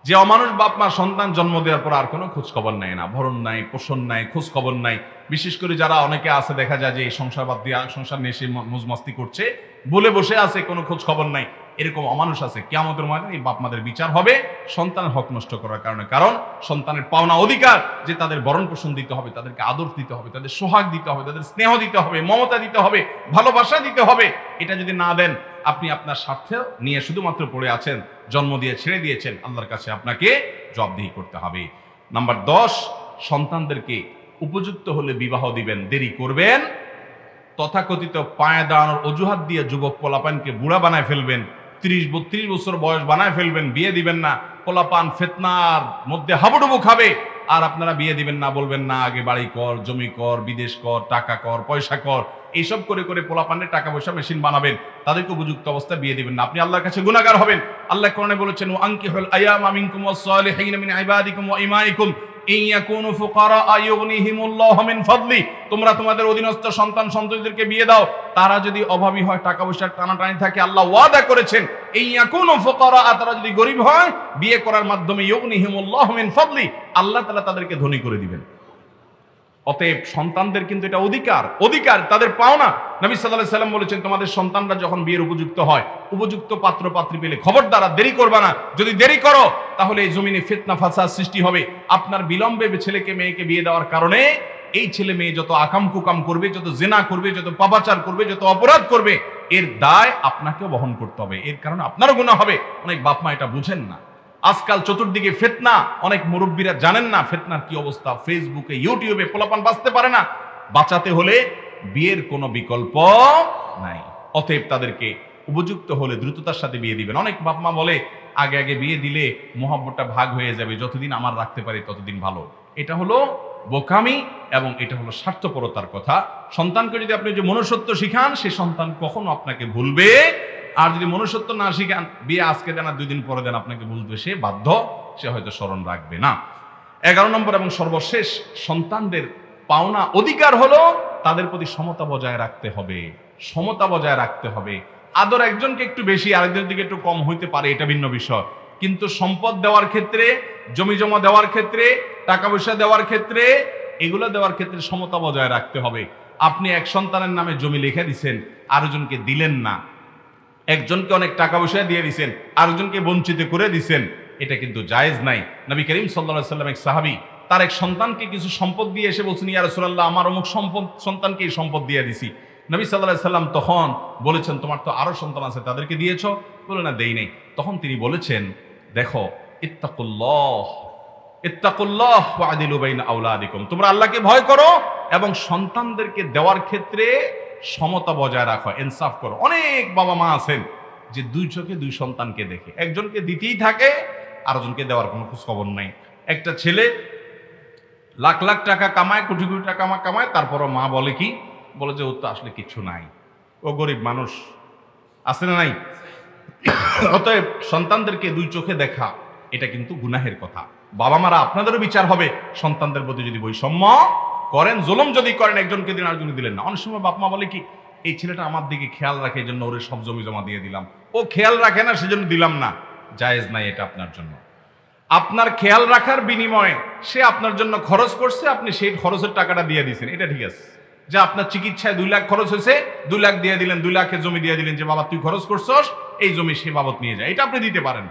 যে অমানুষ বাপমা সন্তান জন্ম দেওয়ার পর আর কোনো খোঁজ খবর নেয় না, ভরণ নাই, পোষণ নাই, খোঁজ খবর নাই। বিশেষ করে যারা অনেকে আছে দেখা যায় যে এই সংসার বাদ দিয়া সংসার নিয়ে সে মজমাস্তি করছে, বলে বসে আছে, কোনো খোঁজ খবর নাই। এরকম অমানুষ আছে। কিয়ামতের ময়দানে এই বাপমাদের বিচার হবে সন্তানের হক নষ্ট করার কারণে। কারণ সন্তানের পাওনা অধিকার যে তাদের ভরণ পোষণ দিতে হবে, তাদেরকে আদর দিতে হবে, তাদের সোহাগ দিতে হবে, তাদের স্নেহ দিতে হবে, মমতা দিতে হবে, ভালোবাসা দিতে হবে। এটা যদি না দেন, আপনি আপনার স্বার্থ নিয়ে শুধুমাত্র পড়ে আছেন, জন্ম দিয়ে ছেড়ে দিয়েছেন, আল্লাহর কাছে আপনাকে জবাবদিহি করতে হবে। নাম্বার 10, সন্তানদেরকে উপযুক্ত হলে বিবাহ দিবেন, দেরি করবেন। তথাকথিত পায়ে দাঁড়ানোর অজুহাত দিয়ে যুবক পোলাপানকে বুড়া বানায় ফেলবেন, 30-32 বছর বয়স বানায় ফেলবেন, বিয়ে দিবেন না। পোলাপান ফিতনার মধ্যে হাবুডুবু খাবে, আর আপনারা বিয়ে দিবেন না, বলবেন না আগে বাড়ি কর, জমি কর, বিদেশ কর, টাকা কর, পয়সা কর। এইসব করে করে পোলাপানের টাকা পয়সা মেশিন বানাবেন, তাদেরকে উপযুক্ত অবস্থায় বিয়ে দিবেন না। আপনি আল্লাহর কাছে গুনাহগার হবেন। আল্লাহ কোরআনে বলেছেন, ওয়ানকিহুল আয়ামা মিনকুম ওয়াস-সালিহিনা মিন ইবাদিকুম ওয়া ইমাইকুম ইন ইয়াকুনু ফুকারা ইউগনিহিমুল্লাহু মিন ফাদলি। তোমরা তোমাদের অধীনস্থ সন্তান সন্ততিদেরকে বিয়ে দাও, তারা যদি অভাবী হয়, টাকা পয়সার টানাটানি থাকে, আল্লাহ ওয়াদা করেছেন ইন ইয়াকুনু ফুকারা, তারা যদি গরিব হয়, বিয়ে করার মাধ্যমে ইউগনিহিমুল্লাহু মিন ফাদলি, আল্লাহ তাআলা তাদেরকে ধনী করে দিবেন। অতএব সন্তানদের কিন্তু এটা অধিকার তাদের পাওনা। নবী সাল্লাল্লাহু আলাইহি সাল্লাম বলেছেন, তোমাদের সন্তানরা যখন বিয়ের উপযুক্ত হয়, উপযুক্ত পাত্র পাত্রী পেলে খবরদার দেরি করবে না। যদি দেরি করো তাহলে এই জমিনে ফিতনা ফাসাদ সৃষ্টি হবে। আপনার বিলম্বে ছেলেকে মেয়েকে বিয়ে দেওয়ার কারণে এই ছেলে মেয়ে যত আকাম কুকাম করবে, যত জিনা করবে, যত পাপাচার করবে, যত অপরাধ করবে, এর দায় আপনাকেও বহন করতে হবে। এর কারণে আপনারও গুনাহ হবে। অনেক বাপ মা এটা বুঝেন না। আজকাল চতুর্দিকে ফিতনা, অনেক মুরব্বীরা জানেন না ফিতনার কি অবস্থা। ফেসবুকে, ইউটিউবে পোলাপান বাঁচতে পারে না। বাঁচাতে হলে বিয়ের কোনো বিকল্প নাই। অতএব তাদেরকে উপযুক্ত হলে দ্রুততার সাথে বিয়ে দিবেন। অনেক বাপ মা বলে আগে আগে বিয়ে দিলে মহব্বতটা ভাগ হয়ে যাবে, যতদিন আমার রাখতে পারি ততদিন ভালো। এটা হলো বোকামি এবং এটা হলো স্বার্থপরতার কথা। সন্তানকে যদি আপনি যে মনুষ্যত্ব শিখান, সে সন্তান কখনো আপনাকে ভুলবে। আর যদি মনুষ্যত্ব না শিখান, বিয়ে আজকে দেন আর 2 দিন পরে দেন, আপনাকে ভুলবে সে বাধ্য, সে হয়তো স্মরণ রাখবে না। 11 নম্বর এবং সর্বশেষ, সন্তানদের পাওনা অধিকার হলো তাদের প্রতি সমতা বজায় রাখতে হবে। সমতা বজায় রাখতে হবে। আদর একজনকে একটু বেশি, আরেকজনের দিকে একটু কম হইতে পারে, এটা ভিন্ন বিষয়। কিন্তু সম্পদ দেওয়ার ক্ষেত্রে, জমি জমা দেওয়ার ক্ষেত্রে, টাকা পয়সা দেওয়ার ক্ষেত্রে, এগুলো দেওয়ার ক্ষেত্রে সমতা বজায় রাখতে হবে। আপনি এক সন্তানের নামে জমি লিখে দিচ্ছেন, আরেকজনকে দিলেন না। একজনকে অনেক টাকা পয়সা দিয়ে দিচ্ছেন, আরেকজনকে বঞ্চিত করে দিচ্ছেন, এটা কিন্তু জায়েজ নাই। নবী করিম সাল্লাল্লাহু আলাইহি ওয়াসাল্লাম এক সাহাবী তার এক সন্তানকে কিছু সম্পদ দিয়ে এসে বলছেন, ইয়া রাসূলুল্লাহ, আমার অমুক সন্তানকে এই সম্পদ দিয়ে দিছি। নবী সাল্লাল্লাহু আলাইহি ওয়াসাল্লাম তখন বলেছেন, তোমার তো আরো সন্তান আছে, তাদেরকে দিয়েছো? বলে না, দেই নাই। তখন তিনি বলেছেন, দেখো, ইত্তাকুল্লাহ ওয়া আদিলু বাইনা আওলাদিকুম, তোমরা আল্লাহকে ভয় করো এবং সন্তানদেরকে দেওয়ার ক্ষেত্রে সমতা বজায় রাখো, ইনসাফ করো। অনেক বাবা মা আছেন যে 2 চোখে 2 সন্তানকে দেখে, একজনকে দিতেই থাকে, আরেকজনকে দেওয়ার কোনো খোঁজ খবর নাই। একটা ছেলে লাখ লাখ টাকা কামায়, কোটি কোটি টাকা কামায়, তারপরও মা বলে কি, বলে যে ওর তো আসলে কিছু নাই, ও গরিব মানুষ, আছে না নাই? অতএব সন্তানদেরকে 2 চোখে দেখা এটা কিন্তু গুনাহের কথা। বাবা মারা আপনাদেরও বিচার হবে সন্তানদের প্রতি যদি বৈষম্য করেন, জুলুম যদি করেন, একজনকে দিন আরেকজনকে দিলেন না। অনেক সময় বাপ মা বলে কি, এই ছেলেটা আমার দিকে খেয়াল রাখে, এই জন্য ওরে সব জমি জমা দিয়ে দিলাম, ও খেয়াল রাখে না সেজন্য দিলাম না। জায়েজ নাই এটা আপনার জন্য। আপনার খেয়াল রাখার বিনিময়ে সে আপনার জন্য খরচ করছে, আপনি সেই খরচের টাকাটা দিয়ে দিয়েছেন, এটা ঠিক আছে। যে আপনার চিকিৎসায় 2 লাখ খরচ হয়েছে, 2 লাখ দিয়ে দিলেন, 2 লাখের জমি দিয়ে দিলেন, যে বাবা তুই খরচ করছস, এই জমি সে বাবদ নিয়ে যায়, এটা আপনি দিতে পারেন।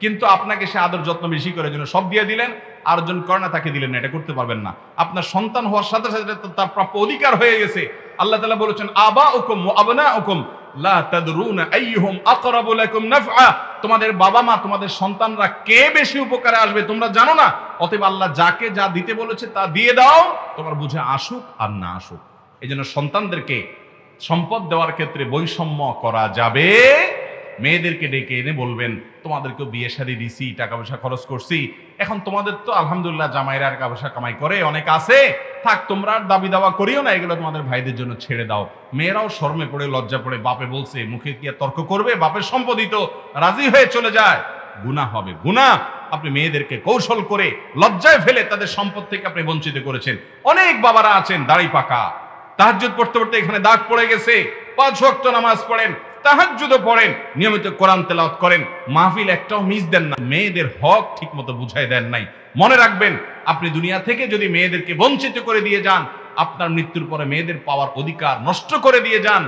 কিন্তু আপনাকে সে আদর যত্ন বেশি করে জন্য সব দিয়ে দিলেন, আরেকজন করে না তাকে দিলেন না, এটা করতে পারবেন না। আপনার সন্তান হওয়ার সাথে সাথে তার প্রাপ্য অধিকার হয়ে গেছে। আল্লাহ তাআলা বলেছেন, আবাউকুম ওয়া আবনাউকুম লা তাদরুনা আইয়ুহুম আকরাবু লাকুম নাফআ, তোমাদের বাবা মা, তোমাদের সন্তানরা কে বেশি উপকারে আসবে তোমরা জানো না। অতএব আল্লাহ যাকে যা দিতে বলেছে তা দিয়ে দাও, তোমার বুঝে আসুক আর না আসুক। এই জন্য সন্তানদেরকে সম্পদ দেওয়ার ক্ষেত্রে বৈষম্য করা যাবে মেয়েদেরকে ডেকে এনে বলবেন, তোমাদেরকেও বিয়ে শাদী দিছি, টাকা পয়সা খরচ করছি, এখন তোমাদের তো আলহামদুলিল্লাহ জামাইরা টাকা পয়সা কামাই করে, অনেক আছে, থাক তোমরা আর দাবি দাওয়া করিও না, এগুলো তোমাদের ভাইদের জন্য ছেড়ে দাও। মেয়েরাও শরমে পড়ে লজ্জা পড়ে, বাপে বলছে মুখে কি আর তর্ক করবে, বাপের সম্পত্তি তো, রাজি হয়ে চলে যায়। গুনাহ হবে, গুনাহ। আপনি মেয়েদেরকে কৌশল করে লজ্জায় ফেলে তাদের সম্পদ থেকে আপনি বঞ্চিত করেছেন। অনেক বাবারা আছেন দাড়ি পাকা, তাহাজ্জুদ পড়তে পড়তে এখানে দাগ পড়ে গেছে, 5 ওয়াক্ত নামাজ পড়েন, তাহাজ্জুদও পড়েন, নিয়মিত কোরআন তেলাওয়াত করেন, মাহফিল একটাও মিস দেন না, মেয়েদের হক ঠিকমতো বুঝাই দেন নাই। মনে রাখবেন, আপনি দুনিয়া থেকে যদি মেয়েদেরকে বঞ্চিত করে দিয়ে যান, আপনার মৃত্যুর পরে মেয়েদের পাওয়ার অধিকার নষ্ট করে দিয়ে যান,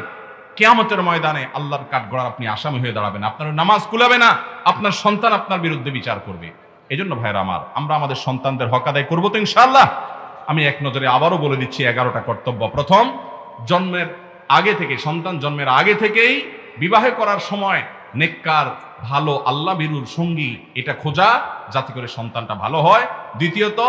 কিয়ামতের ময়দানে আল্লাহর কাঠগড়ার আপনি আসামি হয়ে দাঁড়াবেন, আপনার নামাজ কুলাবে না, আপনার সন্তান আপনার বিরুদ্ধে বিচার করবে। এজন্য ভাইরা আমার, আমরা আমাদের সন্তানদের হক আদায় করবো তো ইনশাআল্লাহ। আমি এক নজরে আবারও বলে দিচ্ছি 11টা কর্তব্য। প্রথম, জন্মের আগে থেকে, সন্তান জন্মের আগে থেকেই বিবাহ করার সময় নেককার ভালো আল্লাহ ভীরুর সঙ্গী এটা খোঁজা, যাতে করে সন্তানটা ভালো হয়। দ্বিতীয়ত,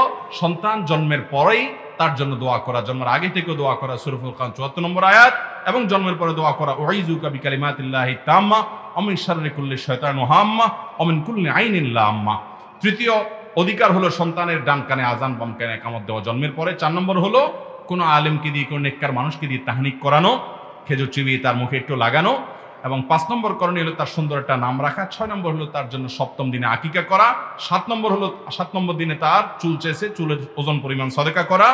সন্তান জন্মের পরেই তার জন্য দোয়া করা, জন্মের আগে থেকেও দোয়া করা, সূরা ফুরকান 74 নম্বর আয়াত, এবং জন্মের পরে দোয়া করা, উইযুকা বিকালিমাতিল্লাহি তাম্মা মিন শাররি কুল্লি শাইতানিন ওয়া হাম্মা ওয়া মিন কুল্লি আইনিন লাম্মা। তৃতীয় অধিকার হলো সন্তানের ডান কানে আজান, বাম কানে ইকামত দেওয়া জন্মের পরে। 4 নম্বর হলো কোনো আলেমকে দিয়ে, কোনো নেককার মানুষকে দিয়ে তাহনিক করানো, খেজুর চিবিয়ে তার মুখে একটু লাগানো। এবং 5 নম্বর করণীয় হলো তার সুন্দর একটা নাম রাখা। 6 নম্বর হলো তার জন্য 7ম দিনে আকিকা করা। 7 নম্বর দিনে তার চুল চেঁচে চুলের ওজন পরিমাণ সদকা করা।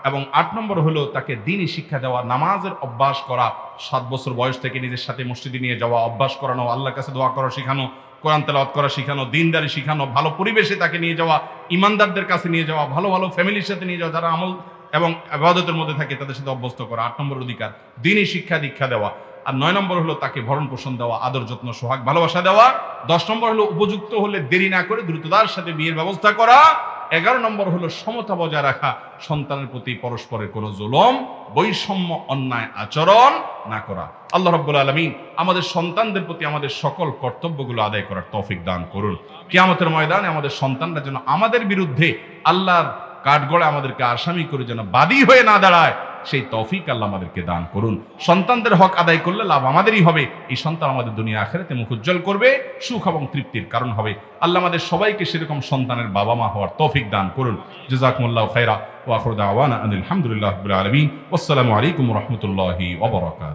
এবং 8 নম্বর হলো তাকে দ্বীনি শিক্ষা দেওয়া, নামাজের অভ্যাস করা, 7 বছর বয়স থেকে নিজের সাথে মসজিদে নিয়ে যাওয়া, অভ্যাস করানো, আল্লাহর কাছে দোয়া করা শেখানো, কোরআন তেলাওয়াত করা শেখানো, দ্বীনদারি শেখানো, ভালো পরিবেশে তাকে নিয়ে যাওয়া, ইমানদারদের কাছে নিয়ে যাওয়া, ভালো ভালো ফ্যামিলির সাথে নিয়ে যাওয়া, যারা আমল এবং ইবাদতের মধ্যে থাকে তাদের সাথে অভ্যস্ত করা। 8 নম্বর অধিকার দ্বীনি শিক্ষা দীক্ষা দেওয়া। আর 9 নম্বর হলো তাকে ভরণ পোষণ দেওয়া, আদর যত্ন সোহাগ ভালোবাসা দেওয়া। 10 নম্বর হলো উপযুক্ত হলে দেরি না করে দ্রুততার সাথে বিয়ের ব্যবস্থা করা। 11 নম্বর হলো সমতা বজায় রাখা, সন্তানের প্রতি পরস্পরের কোনো জুলুম, বৈষম্য, অন্যায় আচরণ না করা। আল্লাহ রাব্বুল আলামিন আমাদের সন্তানদের প্রতি আমাদের সকল কর্তব্যগুলো আদায় করার তৌফিক দান করুন। কিয়ামতের ময়দানে আমাদের সন্তানরা যেন আমাদের বিরুদ্ধে আল্লাহর কাঠগড়ায় আমাদেরকে আসামি করে যেন বাদী হয়ে না দাঁড়ায়, সেই তৌফিক আল্লাহ আমাদেরকে দান করুন। সন্তানদের হক আদায় করলে লাভ আমাদেরই হবে। এই সন্তান আমাদের দুনিয়া আখিরাতে মুখ উজ্জ্বল করবে, সুখ এবং তৃপ্তির কারণ হবে। আল্লাহ আমাদের সবাইকে সেরকম সন্তানের বাবা মা হওয়ার তৌফিক দান করুন। জাযাকুমুল্লাহু খাইরা ওয়া আখিরু দাওয়ানা আনিল হামদুলিল্লাহি রাব্বিল আলামিন। আসসালামু আলাইকুম ওয়া রাহমাতুল্লাহি ওয়া বারাকাতুহু।